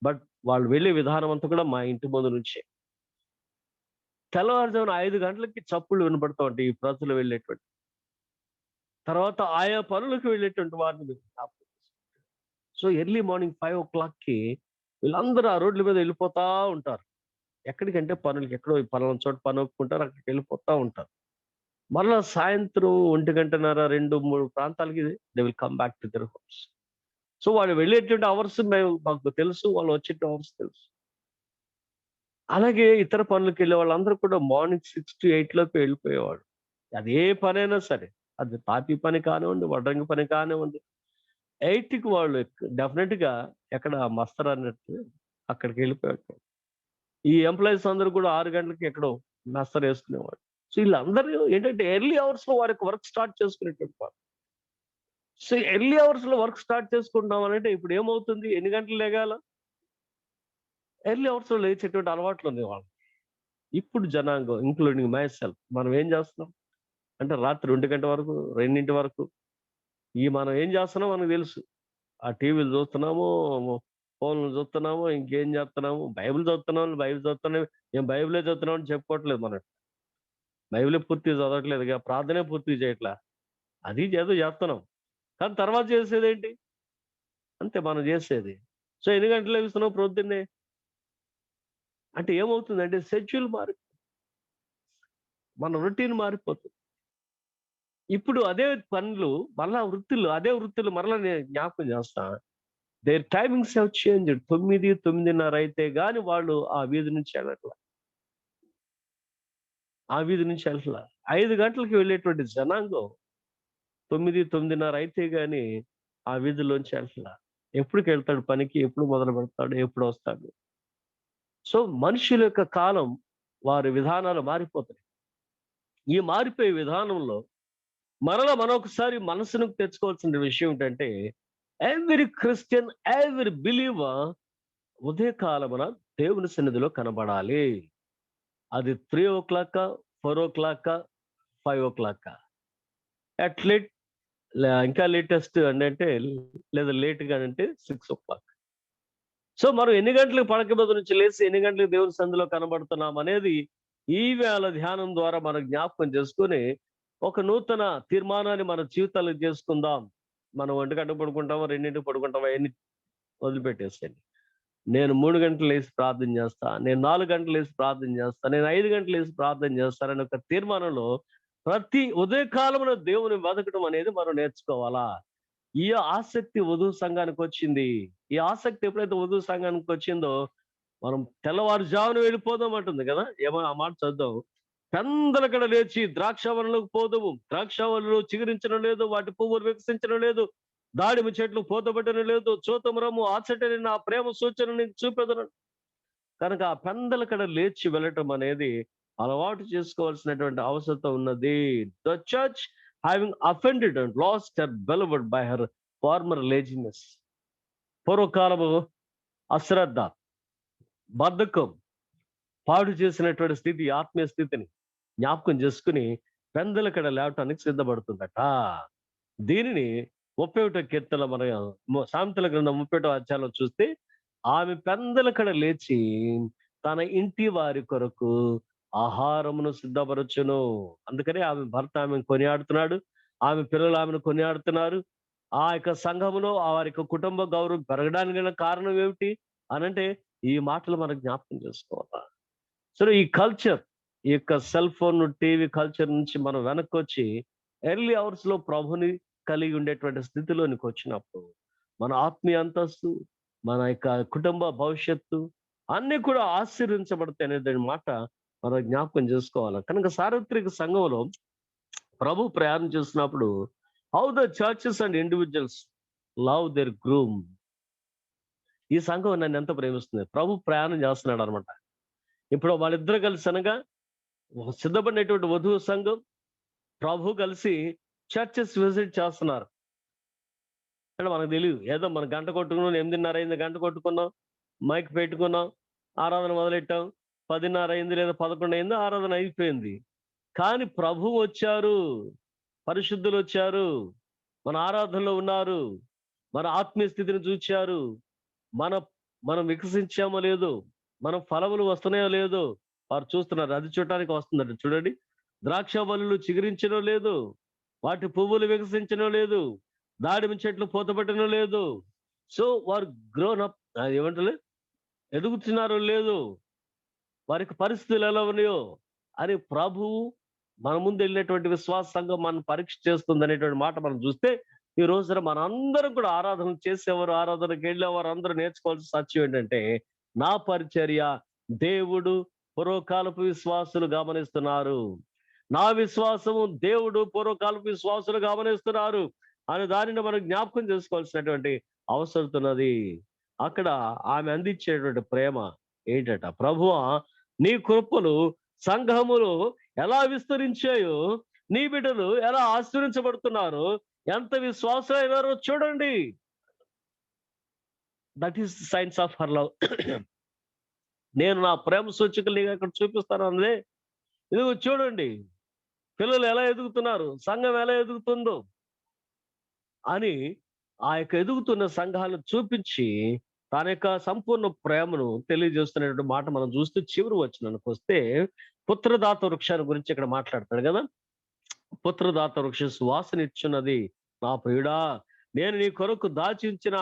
బట్ వాళ్ళు వెళ్ళే విధానం అంతా కూడా మా ఇంటి ముందు నుంచే. తెల్లవారుజామున 5 గంటలకి చప్పుళ్ళు వినపడుతూ ఉంటాయి ఈ ప్రజలు వెళ్ళేటువంటి. తర్వాత ఆయా పనులకు వెళ్ళేటువంటి వారిని. సో ఎర్లీ మార్నింగ్ 5 o'clock వీళ్ళందరూ ఆ రోడ్ల మీద వెళ్ళిపోతా ఉంటారు. ఎక్కడికంటే పనులకి, ఎక్కడో పలానా చోట పని ఒప్పుకుంటారు, అక్కడికి వెళ్ళిపోతా ఉంటారు. మళ్ళా సాయంత్రం 1 గంటన్నర 2-3 ప్రాంతాలకి they will come back to their house. So వాళ్ళు వెళ్ళేటువంటి అవర్స్ మాకు తెలుసు, వాళ్ళు వచ్చేటువంటి అవర్స్ తెలుసు. అలాగే ఇతర పనులకు వెళ్ళే వాళ్ళందరూ కూడా మార్నింగ్ 6 to 8 లోపు వెళ్ళిపోయేవాడు. అది ఏ పనైనా సరే, అది తాపి పని కానివ్వండి, వడ్రంగి పని కానివ్వండి, 8కి వాళ్ళు డెఫినెట్ గా ఎక్కడ మస్తరు అన్నట్టు అక్కడికి వెళ్ళిపోయారు. ఈ ఎంప్లాయీస్ అందరూ కూడా 6 గంటలకి ఎక్కడో మస్తరు వేసుకునేవాడు. సో వీళ్ళందరూ ఏంటంటే ఎర్లీ అవర్స్ లో వారికి వర్క్ స్టార్ట్ చేసుకునేటువంటి వారు. సో ఎర్లీ అవర్స్ లో వర్క్ స్టార్ట్ చేసుకుంటాం అంటే ఇప్పుడు ఏమవుతుంది? ఎన్ని గంటలు లెగాల? ఎర్లీ అవర్స్ లో లేచేటువంటి అలవాట్లు ఉన్నాయి వాళ్ళు. ఇప్పుడు జనాంగం ఇంక్లూడింగ్ మై సెల్ఫ్ మనం ఏం చేస్తున్నాం అంటే రాత్రి 1 గంట వరకు, 2 వరకు మనం ఏం చేస్తున్నాం మనకు తెలుసు. ఆ టీవీలు చూస్తున్నాము, ఫోన్లు చూస్తున్నాము, ఇంకేం చేస్తున్నాము, బైబిల్ చదువుతున్నాం. ఏం బైబిలే చదువుతున్నాం అని చెప్పుకోవట్లేదు మనం. బైబిలే పూర్తిగా చదవట్లేదుగా, ప్రార్థనే పూర్తిగా చేయట్లా. అది ఏదో చేస్తున్నాం. కానీ తర్వాత చేసేదేంటి? అంతే మనం చేసేది. సో ఎన్ని గంటలు లెగుస్తున్నావు ప్రొద్దున్నే? అంటే ఏమవుతుందంటే షెడ్యూల్ మన రొటీన్ మారిపోతుంది. ఇప్పుడు అదే పనులు మళ్ళా అదే వృత్తులు మరలా నేను జ్ఞాపకం చేస్తా. There timings have changed. 9, 9:30 అయితే గాని వాళ్ళు ఆ వీధి నుంచి వెళ్ళట్లా. 5 గంటలకి వెళ్ళేటువంటి జనాంగం 9, 9:30 అయితే గాని ఆ వీధిలోంచి వెళ్ళట్లా. ఎప్పటికి వెళ్తాడు పనికి? ఎప్పుడు మొదలు పెడతాడు? ఎప్పుడు వస్తాడు? సో మనుషుల యొక్క కాలం, వారి విధానాలు మారిపోతాయి. ఈ మారిపోయే విధానంలో మరొకసారి మనసును తెచ్చుకోవాల్సిన విషయం ఏంటంటే, ఎవ్రీ క్రిస్టియన్, ఎవ్రీ బిలీవర్ ఉదయకాలమున దేవుని సన్నిధిలో కనబడాలి. అది 3:00, 4:00, 5:00. అట్లీట్ ఇంకా లేటెస్ట్ అంటే లేదా లేట్‌గా అంటే 6:00. సో మనం ఎన్ని గంటలకు పడక మీద నుంచి లేసి ఎన్ని గంటలకు దేవుని సన్నిధిలో కనబడుతున్నాం అనేది ఈ వేళ ధ్యానం ద్వారా మనం జ్ఞాపకం చేసుకొని ఒక నూతన తీర్మానాన్ని మన జీవితాల్లో చేసుకుందాం. మనం 1 గంటకు పడుకుంటామా, 2కి పడుకుంటామా అవన్నీ వదిలిపెట్టేసేయండి. నేను 3 గంటలు లేసి ప్రార్థన చేస్తా, నేను 4 గంటలు లేసి ప్రార్థన చేస్తా, నేను 5 గంటలు లేసి ప్రార్థన చేస్తానని ఒక తీర్మానంలో ప్రతి ఉదయకాలమున దేవుని వెతకడం అనేది మనం నేర్చుకోవాలా. ఈ ఆసక్తి వధువు సంఘానికి వచ్చింది. ఈ ఆసక్తి ఎప్పుడైతే వధువు సంఘానికి వచ్చిందో మనం తెల్లవారుజామున వెళ్ళిపోదాం అంటుంది కదా. ఏమో ఆ మాట చదువు. పెందలకడ లేచి ద్రాక్షావనంలోకి పోదుము, ద్రాక్షావనంలో చిగురించడం లేదు, వాటి పువ్వులు వికసించడం లేదు, దాడిమ చెట్లు పూతబట్టడం లేదు, చూతమురము ఆచటని నా ప్రేమ సూచన నీకు చూపెదను. కనుక ఆ పెందలకడ లేచి వెళ్ళటం అనేది అలవాటు చేసుకోవాల్సినటువంటి అవసరం ఉన్నది. The church having offended and lost her beloved by her former laziness. పూర్వకాలము అశ్రద్ధ, బద్ధకం పాడు చేసినటువంటి స్థితి, ఆత్మీయ స్థితిని జ్ఞాపకం చేసుకుని పెందలకడ లేవటానికి సిద్ధపడుతుందట. దీనిని 31 కీర్తన మన సామెతల గ్రంథం 31 అధ్యాయంలో చూస్తే, ఆమె పెందలకడ లేచి తన ఇంటి వారి కొరకు ఆహారమును సిద్ధపరచును. అందుకనే ఆమె భర్త ఆమెను కొనియాడుతున్నాడు, ఆమె పిల్లలు ఆమెను కొనియాడుతున్నారు. ఆ యొక్క సంఘములో వారి యొక్క కుటుంబ గౌరవం పెరగడానికి గల కారణం ఏమిటి అనంటే ఈ మాటలు మనం జ్ఞాపకం చేసుకోవాలా. సరే ఈ కల్చర్, ఈ యొక్క సెల్ ఫోన్, టీవీ కల్చర్ నుంచి మనం వెనక్కి వచ్చి ఎర్లీ అవర్స్ లో ప్రభుని కలిగి ఉండేటువంటి స్థితిలోనికి వచ్చినప్పుడు మన ఆత్మీయ అంతస్తు, మన యొక్క కుటుంబ భవిష్యత్తు అన్ని కూడా ఆశీర్వించబడతాయి అనేది మాట మనం జ్ఞాపకం చేసుకోవాలి. కనుక సార్వత్రిక సంఘంలో ప్రభు ప్రయాణం చేస్తున్నప్పుడు how the churches and individuals love there groom. ఈ సంఘం నన్ను ఎంత ప్రేమిస్తుంది. ప్రభు ప్రయాణం చేస్తున్నాడు అనమాట. ఇప్పుడు వాళ్ళిద్దరు కలిసి అనగా సిద్ధపడినటువంటి వధువు సంఘం, ప్రభు కలిసి చర్చెస్ విజిట్ చేస్తున్నారు. అంటే మనకు తెలియదు, ఏదో మన గంట కొట్టుకున్నాం, 8:30 అయింది, గంట కొట్టుకున్నాం, మైక్ పెట్టుకున్నాం, ఆరాధన మొదలెట్టాం, 10:30 అయింది లేదా 11 అయింది, ఆరాధన అయిపోయింది. కానీ ప్రభు వచ్చారు, పరిశుద్ధులు వచ్చారు, మన ఆరాధనలో ఉన్నారు, మన ఆత్మీయ స్థితిని చూచారు, మనం వికసించామో లేదో, మన ఫలములు వస్తున్నాయో లేదో వారు చూస్తున్నారు. అది చూడటానికి వస్తుందంట. చూడండి, ద్రాక్ష వల్లులు చిగురించడం లేదు, వాటి పువ్వులు వికసించడం లేదు, దాడిమ చెట్లు పూతపట్టడం లేదు. సో వారు గ్రోన్ అప్, ఏమంటలే ఎదుగుతున్నారో లేదు, వారికి పరిస్థితులు ఎలా ఉన్నాయో అని ప్రభువు మన ముందు వెళ్ళినటువంటి విశ్వాస సంఘం మనం పరీక్ష చేస్తుంది అనేటువంటి మాట మనం చూస్తే, ఈ రోజున మనందరం కూడా ఆరాధన చేసేవారు, ఆరాధనకి వెళ్ళేవారు అందరూ నేర్చుకోవాల్సిన సత్యం ఏంటంటే, నా పరిచర్య దేవుడు పూర్వకాలపు విశ్వాసులు గమనిస్తున్నారు. నా విశ్వాసము దేవుడు పూర్వకాలపు విశ్వాసులు గమనిస్తున్నారు అనే దానిని మనం జ్ఞాపకం చేసుకోవాల్సినటువంటి అవసరం ఉన్నది. అక్కడ ఆమె అందించేటువంటి ప్రేమ ఏంటట, ప్రభువా నీ కృపలు సంఘములు ఎలా విస్తరించాయో, నీ బిడ్డలు ఎలా ఆశ్రయించబడుతున్నారు, ఎంత విశ్వాసమైనారో చూడండి. That is science of her love. నేను నా ప్రేమ సూచికలు నీకు అక్కడ చూపిస్తాను అన్నదే. ఇదిగో చూడండి పిల్లలు ఎలా ఎదుగుతున్నారు, సంఘం ఎలా ఎదుగుతుందో అని ఆ యొక్క ఎదుగుతున్న సంఘాలను చూపించి తన యొక్క సంపూర్ణ ప్రేమను తెలియజేస్తున్నటువంటి మాట మనం చూస్తూ చివరి వచనానికి వస్తే పుత్రదాత వృక్షాన్ని గురించి ఇక్కడ మాట్లాడతాడు కదా. పుత్రదాత వృక్ష సువాసన ఇచ్చున్నది నా ప్రియుడా, నేను నీ కొరకు దాచించిన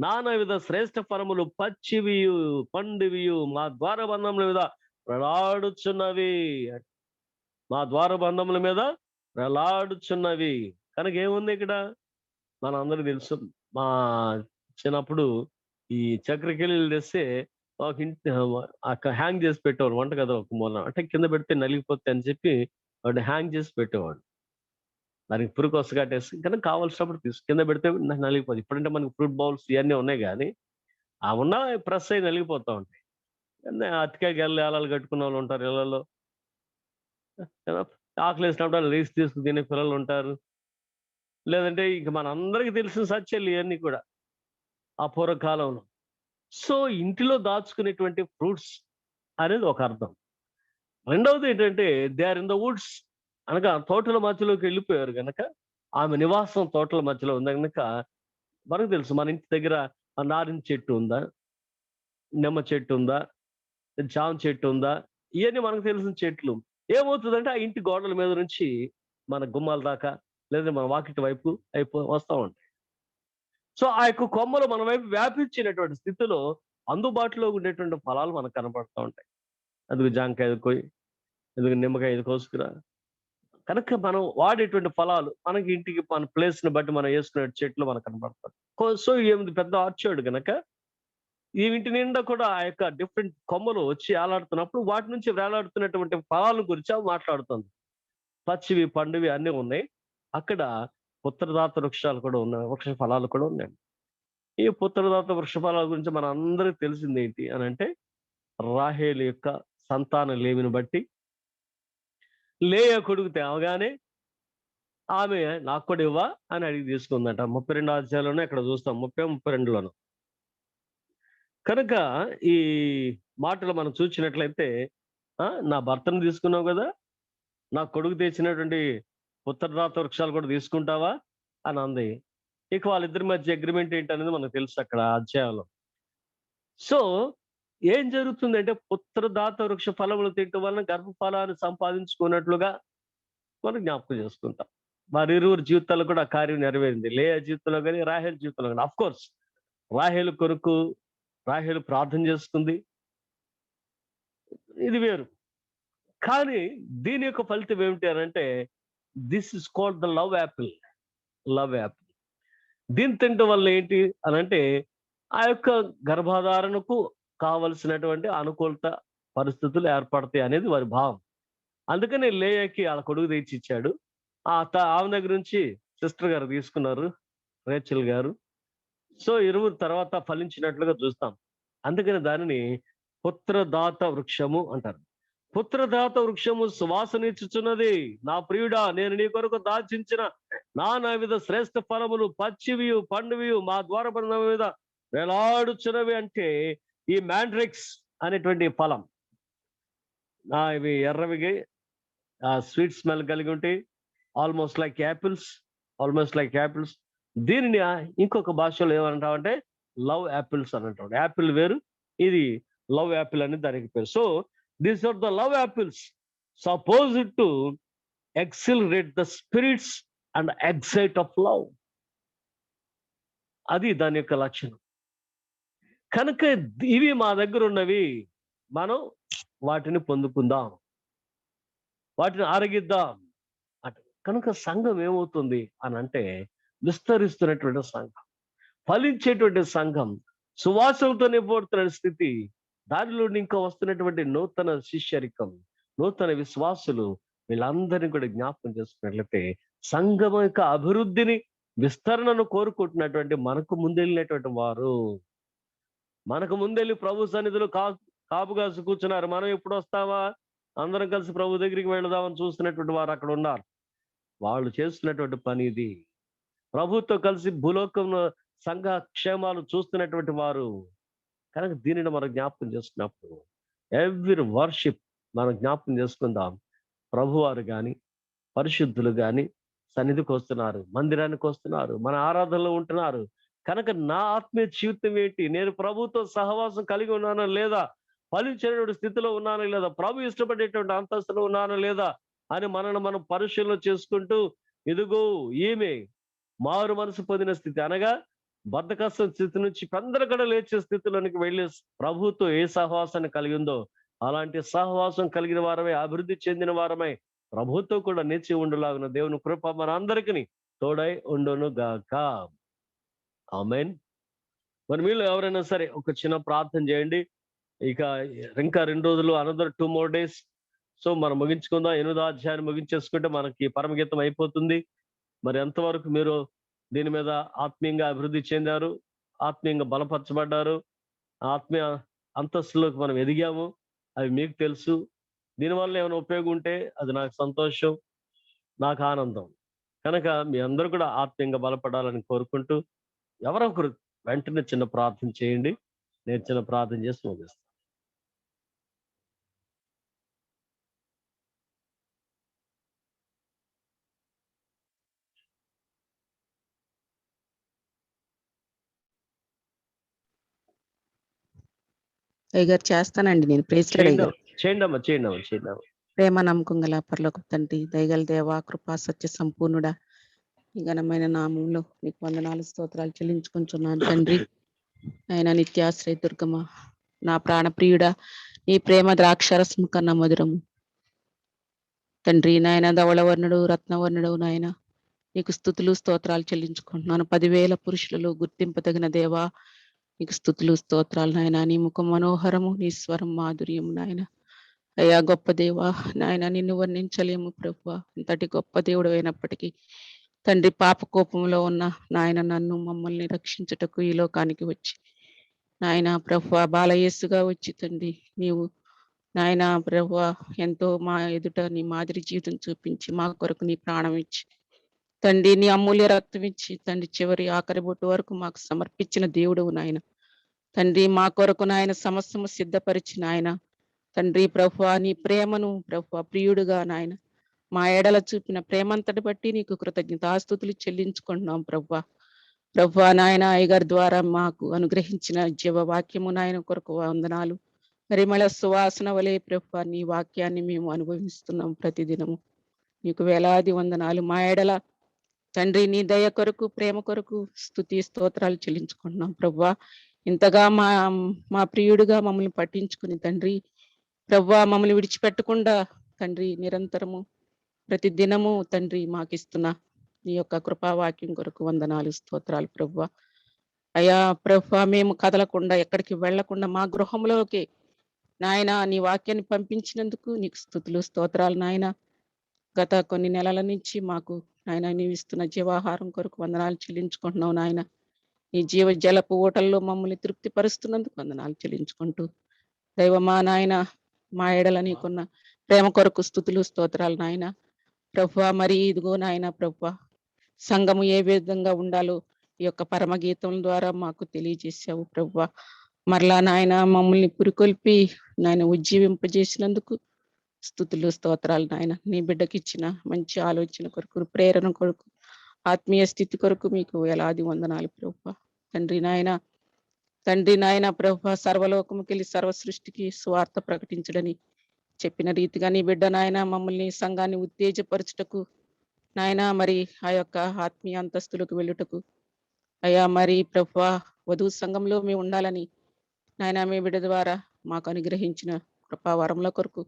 నానా విధ శ్రేష్ఠ ఫలములు పచ్చివియు పండువియు మా ద్వారబంధముల మీద వేలాడుచున్నవి. మా ద్వారబంధముల మీద వేలాడుచున్నవి. కనుక ఏముంది ఇక్కడ, మన అందరికి తెలుసు. మా చిన్నప్పుడు ఈ చక్రకెళ్ళి తెస్తే ఒక ఇంటి హ్యాంగ్ చేసి పెట్టేవాడు వంట కదా, ఒక మూల అంటే కింద పెడితే నలిగిపోతాయి అని చెప్పి వాడు హ్యాంగ్ చేసి పెట్టేవాడు. దానికి పురుగు వస్తు కట్టేసి కనుక కావాల్సినప్పుడు కింద పెడితే నలిగిపోతుంది. ఇప్పుడంటే మనకి ఫ్రూట్ బౌల్స్ ఇవన్నీ ఉన్నాయి, కానీ ఆ ఉన్న ప్రెస్ అయి నలిగిపోతా ఉంటాయి. అతికాయ గెల్లాలు కట్టుకున్న వాళ్ళు ఉంటారు ఇళ్లలో. ఆకలి వేసినప్పుడు రేసి తీసుకుని తినే పిల్లలు ఉంటారు. లేదంటే ఇంక మన అందరికీ తెలిసిన సత్యాలు ఇవన్నీ కూడా ఆ పూర్వకాలంలో. సో ఇంటిలో దాచుకునేటువంటి ఫ్రూట్స్ అనేది ఒక అర్థం. రెండవది ఏంటంటే they are in the woods, అనగా తోటల మధ్యలోకి వెళ్ళిపోయారు కనుక, ఆమె నివాసం తోటల మధ్యలో ఉంది కనుక మనకు తెలుసు. మన ఇంటి దగ్గర నారింజ చెట్టు ఉందా, నిమ్మ చెట్టు ఉందా, జామ చెట్టు ఉందా, ఇవన్నీ మనకు తెలిసిన చెట్లు. ఏమవుతుందంటే ఆ ఇంటి గోడల మీద నుంచి మన గుమ్మాల దాకా లేదా మన వాకిటి వైపు వస్తూ ఉంటాయి. సో ఆ యొక్క కొమ్మలు మన వైపు వ్యాపించినటువంటి స్థితిలో అందుబాటులో ఉండేటువంటి ఫలాలు మనకు కనపడుతూ ఉంటాయి. అందుకు జాంకాయ ఎదుకోయి, ఎందుకు నిమ్మకాయ ఎదుకోసుకురా. కనుక మనం వాడేటువంటి ఫలాలు మనకి ఇంటికి మన ప్లేస్ ని బట్టి మనం వేసుకునే చెట్లు మనకు కనపడతాయి. సో ఏమిది పెద్ద ఆర్చర్డ్ కనుక ఈ ఇంటి నిండా కూడా ఆ యొక్క డిఫరెంట్ కొమ్మలు వచ్చి వేలాడుతున్నప్పుడు వాటి నుంచి వేలాడుతున్నటువంటి ఫలాల గురించి అవి మాట్లాడుతుంది. పచ్చివి పండువి అన్నీ ఉన్నాయి. అక్కడ పుత్రదాత వృక్షాలు కూడా ఉన్నాయి, వృక్ష ఫలాలు కూడా ఉన్నాయి. ఈ పుత్రదాత వృక్ష ఫలాల గురించి మన అందరికి తెలిసింది ఏంటి అని అంటే, రాహేలు యొక్క సంతానం లేమిని బట్టి లేయా కొడుకు తేవగానే ఆమె నాకు కూడా ఇవ్వా అని అడిగి తీసుకుందంట. 32 అధ్యాయంలోనే ఇక్కడ చూస్తాం, 30-32లోను. కనుక ఈ మాటలు మనం చూసినట్లయితే, నా భర్తను తీసుకున్నావు కదా, నా కొడుకు తెచ్చినటువంటి పుత్రదాత వృక్షాలు కూడా తీసుకుంటావా అని అంది. ఇక వాళ్ళిద్దరి మధ్య అగ్రిమెంట్ ఏంటనేది మనకు తెలుసు అక్కడ అధ్యాయంలో. సో ఏం జరుగుతుందంటే, పుత్రదాత వృక్ష ఫలములు తింటూ వలన గర్భఫలాన్ని సంపాదించుకున్నట్లుగా మనం జ్ఞాపకం చేసుకుంటాం. వారిరువురు జీవితాల్లో కూడా ఆ కార్యం నెరవేరింది. లేయా జీవితంలో కానీ రాహేలు జీవితంలో కానీ. అఫ్ కోర్స్ రాహేలు కొరకు రాహేలు ప్రార్థన చేసుకుంది, ఇది వేరు. కానీ దీని యొక్క ఫలితం ఏమిటి అని అంటే, this is called the love Apple. Love Apple. దీన్ని తినటం వల్ల ఏంటి అని అంటే, ఆ యొక్క గర్భధారణకు కావలసినటువంటి అనుకూలత పరిస్థితులు ఏర్పడతాయి అనేది వారి భావం. అందుకని లేయాకి వాళ్ళ కొడుకు తెచ్చి ఇచ్చాడు. ఆమె దగ్గర నుంచి సిస్టర్ గారు తీసుకున్నారు, రేచల్ గారు. సో ఇరువురు తర్వాత ఫలించినట్లుగా చూస్తాం. అందుకని దానిని పుత్రదాత వృక్షము అంటారు. పుత్రదాత వృక్షము సువాసనిచ్చుచున్నది నా ప్రియుడా, నేను నీ కొరకు దాచించిన నానా విధ శ్రేష్ఠ ఫలములు పచ్చివియు పండువియు మా ద్వారబంధం మీద వేలాడుచున్నవి. అంటే ఈ మ్యాండ్రిక్స్ అనేటువంటి ఫలం, ఇవి ఎర్రవిగి స్వీట్ స్మెల్ కలిగి ఉంటాయి, ఆల్మోస్ట్ లైక్ యాపిల్స్. దీనిని ఇంకొక భాషలో ఏమంటామంటే లవ్ యాపిల్స్ అని అంటాం. యాపిల్ వేరు, ఇది లవ్ యాపిల్ అని దానికి పేరు. So these are the love apples supposed to accelerate the spirits and excite of love. అది దాని యొక్క లక్షణం. కనుక ఇవి మా దగ్గర ఉన్నవి, మనం వాటిని పొందుకుందాం, వాటిని ఆరగిద్దాం అంటే. కనుక సంఘం ఏమవుతుంది అని అంటే, విస్తరిస్తున్నటువంటి సంఘం, ఫలించేటువంటి సంఘం, సువాసనతో నింపబడుతున్న స్థితి, దానిలో ఇంకా వస్తున్నటువంటి నూతన శిష్యరికం, నూతన విశ్వాసులు, వీళ్ళందరినీ కూడా జ్ఞాపకం చేసుకున్నట్లయితే సంఘం యొక్క అభివృద్ధిని, విస్తరణను కోరుకుంటున్నటువంటి మనకు ముందెళ్ళినటువంటి వారు, మనకు ముందెళ్ళి ప్రభు సన్నిధిలో కాపు కాసి కూర్చున్నారు. మనం ఎప్పుడు వస్తావా, అందరం కలిసి ప్రభు దగ్గరికి వెళదామని చూస్తున్నటువంటి వారు అక్కడ ఉన్నారు. వాళ్ళు చేస్తున్నటువంటి పని ఇది. ప్రభుత్వం కలిసి భూలోకంలో సంఘ క్షేమాలు చూస్తున్నటువంటి వారు కనుక దీనిని మనం జ్ఞాపకం చేసుకున్నప్పుడు ఎవ్రీ వర్షిప్ మనం జ్ఞాపకం చేసుకుందాం. ప్రభువారు కానీ, పరిశుద్ధులు కానీ సన్నిధికి వస్తున్నారు, మందిరానికి వస్తున్నారు, మన ఆరాధనలో ఉంటున్నారు. కనుక నా ఆత్మీయ జీవితం ఏంటి, నేను ప్రభుతో సహవాసం కలిగి ఉన్నానా లేదా, ఫలించినటువంటి స్థితిలో ఉన్నానా లేదా, ప్రభు ఇష్టపడేటువంటి అంతస్తులో ఉన్నానా లేదా అని మనల్ని మనం పరిశీలన చేసుకుంటూ, ఇదిగో ఈమె మారు మనసు పొందిన స్థితి అనగా బద్ధకస్త స్థితి నుంచి పెందరగడ లేచే స్థితిలోనికి వెళ్ళి ప్రభుతో ఏ సహవాసాన్ని కలిగి ఉందో అలాంటి సహవాసం కలిగిన వారమై, అభివృద్ధి చెందిన వారమై ప్రభుతో కూడా నిలిచి ఉండులాగున దేవుని కృప మన అందరికీ తోడై ఉండును గాక. ఆమేన్. మరి మీలో ఎవరైనా సరే ఒక చిన్న ప్రార్థన చేయండి. ఇక ఇంకా 2 రోజులు, అనదర్ 2 more days. సో మనం ముగించుకుందాం. 8వ అధ్యాయాన్ని ముగించేసుకుంటే మనకి పరమగీతం అయిపోతుంది. మరి ఎంతవరకు మీరు దీని మీద ఆత్మీయంగా అభివృద్ధి చెందారు, ఆత్మీయంగా బలపరచబడ్డారు, ఆత్మీయ అంతస్తులోకి మనం ఎదిగాము, అవి మీకు తెలుసు. దీనివల్ల ఏమైనా ఉపయోగం ఉంటే అది నాకు సంతోషం, నాకు ఆనందం. కనుక మీ అందరూ కూడా ఆత్మీయంగా బలపడాలని కోరుకుంటూ ఎవరొకరు వెంటనే చిన్న ప్రార్థన చేయండి. నేను చిన్న ప్రార్థన చేసి ముగిస్తాను. అయ్యగారు చేస్తానండి నేను. ప్రైజ్ లార్డ్ అయ్యగారు. చేయండి. ప్రేమ నమ్మకం గల పరలోక తండ్రి, దయగల దేవా, కృపా సత్య సంపూర్ణుడా, ఈ ఘనమైన నామంలో నీకు వందనాలు స్తోత్రాలు చెల్లించుకుంటున్నాను తండ్రి. ఆయన నిత్యాశ్రయ దుర్గమ, నా ప్రాణ ప్రియుడా, నీ ప్రేమ ద్రాక్షరసము కన్నా మధురము తండ్రి. నాయన ధవళవర్ణుడు, రత్నవర్ణుడు నాయన, నీకు స్తుతులు స్తోత్రాలు చెల్లించుకుంటున్నాను. 10,000 పురుషులలో గుర్తింపదగిన దేవా, నీకు స్తుతులు స్తోత్రాలు నాయన. నీ ముఖం మనోహరము, నీ స్వరం మాధుర్యము నాయన. అయ్యా గొప్ప దేవా నాయన, నిన్ను వర్ణించలేము ప్రభువా. ఇంతటి గొప్ప దేవుడు అయినప్పటికీ తండ్రి, పాప కోపంలో ఉన్న నాయన నన్ను మమ్మల్ని రక్షించుటకు ఈ లోకానికి వచ్చి నాయన ప్రభువా, బాలయేసుగా వచ్చి తండ్రి నీవు నాయన ప్రభువా ఎంతో మా ఎదుట నీ మాదిరి జీవితం చూపించి మా కొరకు నీ ప్రాణం ఇచ్చి తండ్రి, నీ అమూల్య రక్తం ఇచ్చి తండ్రి చివరి ఆఖరి బొట్టు వరకు మాకు సమర్పించిన దేవుడు నాయన. తండ్రి మా కొరకు నాయన సమస్తము సిద్ధపరిచిన ఆయన తండ్రి ప్రభువా, నీ ప్రేమను ప్రభువా ప్రియుడుగా నాయన మా ఎడల చూపిన ప్రేమంతటి బట్టి నీకు కృతజ్ఞతాస్తుతులు చెల్లించుకుంటున్నాం ప్రభువా. ప్రభువా నాయన అయ్యగారి ద్వారా మాకు అనుగ్రహించిన జీవవాక్యము నాయన కొరకు వందనాలు. పరిమళ సువాసన వలె ప్రభువా నీ వాక్యాన్ని మేము అనుభవిస్తున్నాం ప్రతిదినము. నీకు వేలాది వందనాలు. మా ఎడల తండ్రి నీ దయ కొరకు, ప్రేమ కొరకు స్తుతి స్తోత్రాలు చెల్లించుకుంటున్నాం ప్రభువా. ఇంతగా మా ప్రియుడుగా మమ్మల్ని పట్టించుకుని తండ్రి ప్రభువా, మమ్మల్ని విడిచిపెట్టకుండా తండ్రి నిరంతరము ప్రతి దినము తండ్రి మాకిస్తున్న నీ యొక్క కృపావాక్యం కొరకు వందనాలు స్తోత్రాలు ప్రభువా. అయ్యా ప్రభువా, మేము కదలకుండా ఎక్కడికి వెళ్లకుండా మా గృహంలోకి నాయన నీ వాక్యాన్ని పంపించినందుకు నీకు స్తుతులు స్తోత్రాలు నాయన. గత కొన్ని నెలల నుంచి మాకు నాయన నీవు ఇస్తున్న జీవాహారం కొరకు వందనాలు చెల్లించుకుంటున్నావు నాయన. నీ జీవ జలపు ఊటల్లో మమ్మల్ని తృప్తి పరుస్తున్నందుకు వందనాలు చెల్లించుకుంటూ దైవమా నాయన మా ఎడల నీకున్న ప్రేమ కొరకు స్తుతులు స్తోత్రాలు నాయన. ప్రభువా మరి ఇదిగో నాయన ప్రభువా, సంఘము ఏ విధంగా ఉండాలో ఈ యొక్క పరమగీతం ద్వారా మాకు తెలియజేశావు ప్రభువా. మరలా నాయన మమ్మల్ని పురికొల్పి నాయన ఉజ్జీవింపజేసినందుకు స్తుతులు స్తోత్రాలు నాయన. నీ బిడ్డకి ఇచ్చిన మంచి ఆలోచన కొరకు, ప్రేరణ కొరకు, ఆత్మీయ స్థితి కొరకు మీకు వేలాది వందనాలు ప్రభువా. తండ్రి నాయన ప్రభువా, సర్వలోకముకి వెళ్ళి సర్వ సృష్టికి స్వార్థ ప్రకటించడని చెప్పిన రీతిగా నీ బిడ్డ నాయన మమ్మల్ని సంఘాన్ని ఉత్తేజపరచుటకు నాయన మరి ఆ యొక్క ఆత్మీయ అంతస్తులకు వెళ్ళుటకు అయ్యా మరి ప్రభువా వధువు సంఘంలో మేము ఉండాలని నాయన మీ బిడ్డ ద్వారా మాకు అనుగ్రహించిన కృపావరముల కొరకు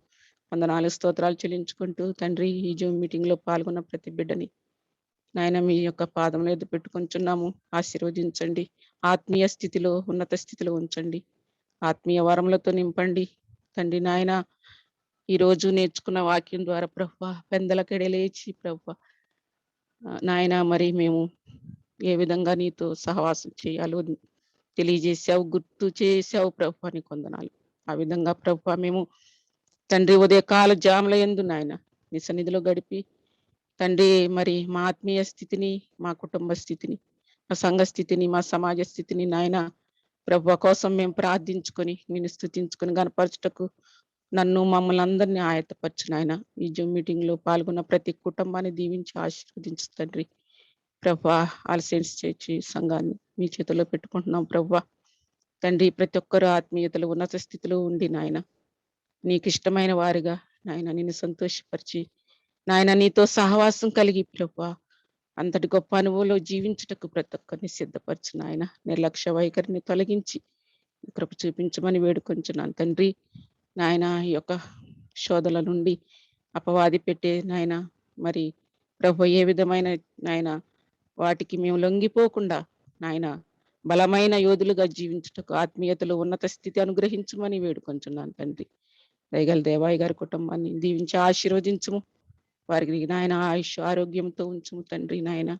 వందనాలు స్తోత్రాలు చెల్లించుకుంటూ తండ్రి ఈ జూమ్ మీటింగ్ లో పాల్గొన్న ప్రతి బిడ్డని నాయన మీ యొక్క పాదములు ఎదురు పెట్టుకుంటున్నాము. ఆశీర్వదించండి, ఆత్మీయ స్థితిలో ఉన్నత స్థితిలో ఉంచండి, ఆత్మీయ వరములతో నింపండి తండ్రి నాయన. ఈ రోజు నేర్చుకున్న వాక్యం ద్వారా ప్రభా పెందలకెడ లేచి ప్రభా నాయన మరి మేము ఏ విధంగా నీతో సహవాసం చేయాలో తెలియజేసావు, గుర్తు చేసావు ప్రభా, నీ వందనాలు. ఆ విధంగా ప్రభా మేము తండ్రి ఉదయకాల జాముల యందు నాయన నీ సన్నిధిలో గడిపి తండ్రి మరి మా ఆత్మీయ స్థితిని, మా కుటుంబ స్థితిని, మా సంఘ స్థితిని, మా సమాజ స్థితిని నాయన ప్రభు కోసం మేము ప్రార్థించుకొని నిన్ను స్తుతించుకొని గనపరచుటకు నన్ను మమ్మల్ని అందరినీ ఆయత్తపరచు నాయన. ఈ జూమ్ మీటింగ్ లో పాల్గొన్న ప్రతి కుటుంబాన్ని దీవించి ఆశీర్వదించు తండ్రి. ప్రభా ఆల్సెన్స్ చేర్చి సంఘాన్ని మీ చేతిలో పెట్టుకుంటున్నాం ప్రభా. తండ్రి ప్రతి ఒక్కరు ఆత్మీయతలు ఉన్నత స్థితిలో ఉండి నాయన నీకు ఇష్టమైన వారిగా నాయన నిన్ను సంతోషపరిచి నాయన నీతో సహవాసం కలిగి ప్రభా అంతటి గొప్ప అనుభవంలో జీవించుటకు ప్రతి ఒక్కరిని సిద్ధపరచు నాయన. నిర్లక్ష్య వైఖరిని తొలగించి కృప చూపించమని వేడుకొంచున్నాను తండ్రి. నాయన ఈ యొక్క శోధల నుండి అపవాది పెట్టే నాయన మరి ప్రభు ఏ విధమైన నాయన వాటికి మేము లొంగిపోకుండా నాయన బలమైన యోధులుగా జీవించుటకు ఆత్మీయతలో ఉన్నత స్థితి అనుగ్రహించమని వేడుకొంచున్నాను తండ్రి. దయగల దేవాయి గారి కుటుంబాన్ని దీవించి ఆశీర్వదించుము. వారికి నాయన ఆయుష్ ఆరోగ్యంతో ఉంచుము తండ్రి. నాయన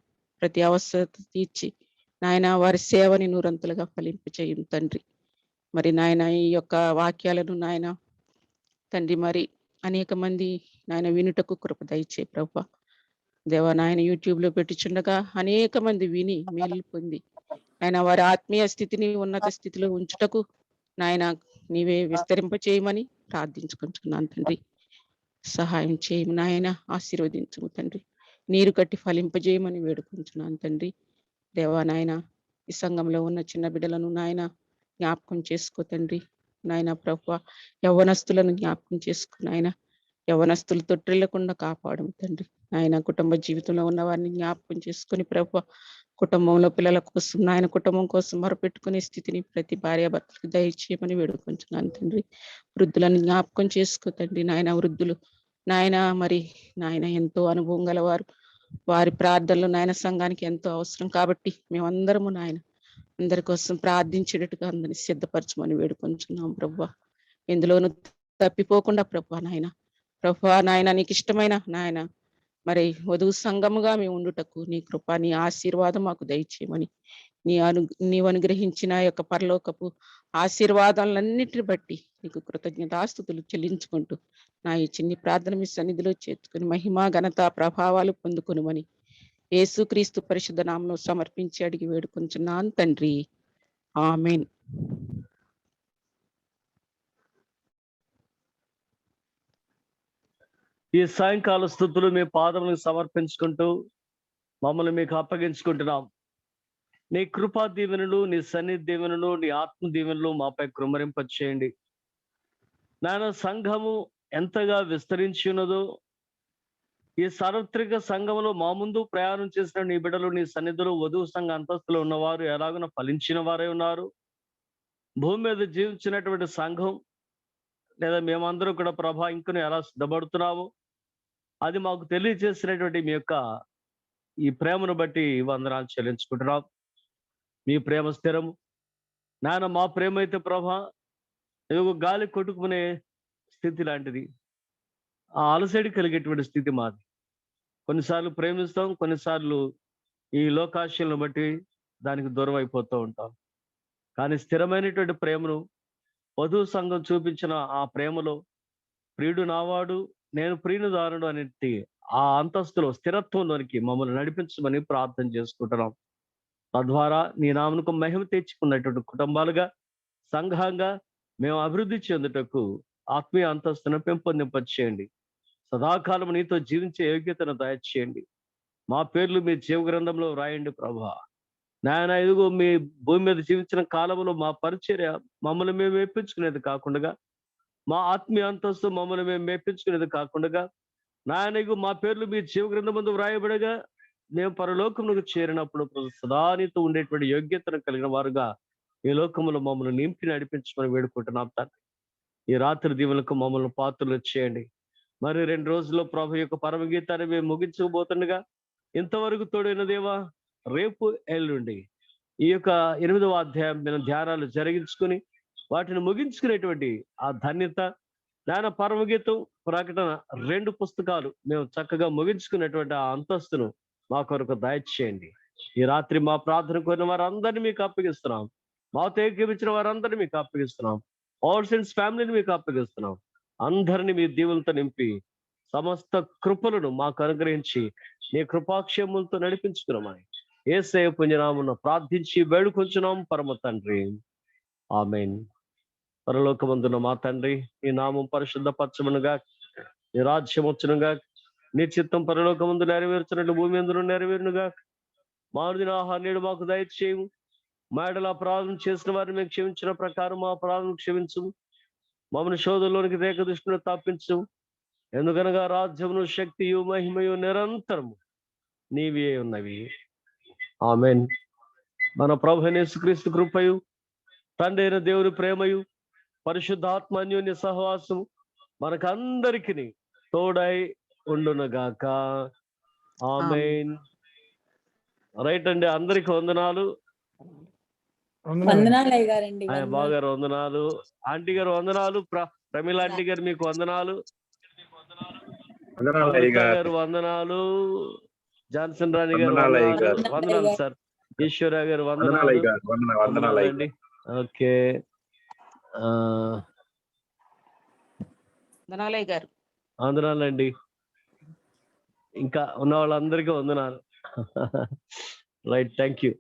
ప్రతి అవసరత తీర్చి నాయన వారి సేవని నూరంతులుగా ఫలింపచేయము తండ్రి. మరి నాయన ఈ యొక్క వాక్యాలను నాయన తండ్రి మరి అనేక మంది నాయన వినుటకు కృప దయచే ప్రభా. దేవా నాయన యూట్యూబ్ లో పెట్టుచుండగా అనేక మంది విని మేలు పొంది ఆయన వారి ఆత్మీయ స్థితిని ఉన్నత స్థితిలో ఉంచుటకు నాయన నీవే విస్తరింప చేయమని ప్రార్థించుకుంటున్నాను తండ్రి. సహాయం చేయము నాయన, ఆశీర్వదించము తండ్రి. నీరు కట్టి ఫలింపజేయమని వేడుకుంటున్నాను తండ్రి. దేవా నాయన ఈ సంఘంలో ఉన్న చిన్న బిడ్డలను నాయన జ్ఞాపకం చేసుకో తండ్రి. నాయన ప్రభువా యవ్వనస్తులను జ్ఞాపకం చేసుకో నాయన. యవ్వనస్తులు తొట్టిల్లకుండా కాపాడము తండ్రి. నాయన కుటుంబ జీవితంలో ఉన్న వారిని జ్ఞాపకం చేసుకొని ప్రభువా కుటుంబంలో పిల్లల కోసం నాయన కుటుంబం కోసం మొరపెట్టుకునే స్థితిని ప్రతి భార్యాభర్తలకు దయచేయమని వేడుకుంటున్నాను తండ్రి. వృద్ధులను జ్ఞాపకం చేసుకో తండ్రి. నాయన వృద్ధులు నాయన మరి నాయన ఎంతో అనుభవం గలవారు. వారి ప్రార్థనలు నాయన సంఘానికి ఎంతో అవసరం కాబట్టి మేమందరము నాయన అందరి కోసం ప్రార్థించేటట్టుగా అందరిని సిద్ధపరచమని వేడుకొంచున్నాం ప్రభువా. ఎందులోనూ తప్పిపోకుండా ప్రభువా నాయన నాయన నీకు ఇష్టమైన నాయన మరి వధువు సంఘముగా మేము ఉండుటకు నీ కృప నీ ఆశీర్వాదం మాకు దయచేయమని నీవు అనుగ్రహించిన యొక్క పరలోకపు ఆశీర్వాదాలన్నిటిని బట్టి నీకు కృతజ్ఞతాస్తుతులు చెల్లించుకుంటూ నా ఈ చిన్ని ప్రార్థన మీ సన్నిధిలో చేర్చుకుని మహిమ ఘనత ప్రభావాలు పొందుకొనుమని యేసుక్రీస్తు పరిశుద్ధ నామములో సమర్పించి అడిగి వేడుకొంచున్నాను తండ్రి. ఆమేన్. ఈ సాయంకాల స్తుతులు మీ పాదములకు సమర్పించుకుంటూ మమ్మల్ని మీకు అప్పగించుకుంటున్నాం. నీ కృపా దీవెనలు, నీ సన్నిధి దీవెనలు, నీ ఆత్మ దీవెనలు మాపై కృమ్మరింప చేయండి నాయన. సంఘము ఎంతగా విస్తరించి ఉన్నదో ఈ సార్వత్రిక సంఘములో మా ముందు ప్రయాణం చేసిన నీ బిడ్డలు నీ సన్నిధిలో వధువు సంఘ అంతస్తులో ఉన్నవారు ఎలాగున ఫలించిన వారే ఉన్నారు. భూమి మీద జీవించినటువంటి సంఘం లేదా మేమందరూ కూడా ప్రభా ఇంకను ఎలా సిద్ధపడుతున్నాము అది మాకు తెలియజేసినటువంటి మీ యొక్క ఈ ప్రేమను బట్టి వందనాలు చెల్లించుకుంటున్నాం. మీ ప్రేమ స్థిరము నాయన. మా ప్రేమ అయితే ప్రభా ఏదో గాలి కొట్టుకునే స్థితి లాంటిది, ఆ అలసడి కలిగేటువంటి స్థితి మాది. కొన్నిసార్లు ప్రేమిస్తాం, కొన్నిసార్లు ఈ లోకాశలను బట్టి దానికి దూరం అయిపోతూ ఉంటాం. కానీ స్థిరమైనటువంటి ప్రేమను వధువు సంఘం చూపించిన ఆ ప్రేమలో ప్రియుడు నావాడు నేను ప్రియుని దారుడు అనేది ఆ అంతస్తులో స్థిరత్వంలోనికి మమ్మల్ని నడిపించమని ప్రార్థన చేసుకుంటున్నాం. తద్వారా నీ నామమునకు మహిమ తెచ్చుకున్నటువంటి కుటుంబాలుగా సంఘంగా మేము అభివృద్ధి చెందుటకు ఆత్మీయ అంతస్తును పెంపొందింపచేయండి. సదాకాలం నీతో జీవించే యోగ్యతను దయచేయండి. మా పేర్లు మీ జీవ గ్రంథంలో రాయండి ప్రభా నాయన. ఇదిగో మీ భూమి మీద జీవించిన కాలంలో మా పరిచర్య మమ్మల్ని మేము మెప్పించుకునేది కాకుండా, మా ఆత్మీయ అంతస్తు మమ్మల్ని మేము మెప్పించుకునేది కాకుండా నాయన ఇగో మా పేర్లు మీ జీవ గ్రంథం ముందు వ్రాయబడగా మేము పరలోకములకు చేరినప్పుడు సదానితో ఉండేటువంటి యోగ్యతను కలిగిన వారుగా ఈ లోకములో మమ్మల్ని నింపి నడిపించమని వేడుకుంటున్నాం తండ్రి. ఈ రాత్రి దీవులకు మమ్మల్ని పాత్రలు చేయండి. మరి 2 రోజుల్లో ప్రభు యొక్క పరమగీతాన్ని మేము ముగించబోతుండగా ఇంతవరకు తోడైన దేవా రేపు ఎల్లుండి ఈ యొక్క 8వ అధ్యాయం ధ్యానాలు జరిగించుకుని వాటిని ముగించుకునేటువంటి ఆ ధన్యత నాయన పరమగీతం, ప్రకటన 2 పుస్తకాలు మేము చక్కగా ముగించుకున్నటువంటి ఆ అంతస్తును మా కొరకు దయచేయండి. ఈ రాత్రి మా ప్రార్థన కోరిన వారందరినీ మీకు అప్పగిస్తున్నాం. మాతో ఏకీపించిన వారందరినీ మీకు అప్పగిస్తున్నాం. ఆల్ సెంట్స్ ఫ్యామిలీని మీకు అప్పగిస్తున్నాం. అందరినీ మీ దీవులతో నింపి సమస్త కృపలను మాకు అనుగ్రహించి నీ కృపాక్షేములతో నడిపించుకున్నామని యేసయ్య పుణ్యనామమున ప్రార్థించి వేడుకొంచున్నాం పరమ తండ్రి. ఆమేన్. పరలోకమందున మా తండ్రి, నీ నామం పరిశుద్ధపరచమనుగా, నీ రాజ్యం వచ్చునుగా, నీ చిత్తం పరలోకమందు నెరవేర్చినట్లు భూమి అందును నెరవేరునుగా. మారుదిన ఆహారం నేడు మాకు దయచేయము. మా యెడల అపరాధం చేసిన వారిని మేము క్షమించిన ప్రకారం మా అపరాధం క్షమించు. మమ్మల్ని శోధనలోనికి రేఖ దృష్టిని తప్పించు. ఎందుకనగా రాజ్యమును, శక్తియు, మహిమయు నిరంతరము నీవే ఉన్నవి. ఆమేన్. మన ప్రభువైన యేసుక్రీస్తు కృపయు, తండ్రి అయిన దేవుని ప్రేమయు, పరిశుద్ధాత్మ అన్యోన్య సహవాసం మనకందరికి తోడై ఉండునుగాక. ఆమేన్. రైట్ అండి. అందరికి వందనాలు. వందనాలు అయ్యగారండి. బాగారు వందనాలు. ఆంటీ గారు వందనాలు. ప్రమీల ఆంటీ గారు మీకు వందనాలు. గారు వందనాలు. జాన్సన్ రాణి గారు వందనాలు సార్. ఈశ్వర గారు వందనాలు అండి. ఓకే. వందనాలండి. ఇంకా ఉన్న వాళ్ళందరికీ వందనాలు. రైట్. Thank you.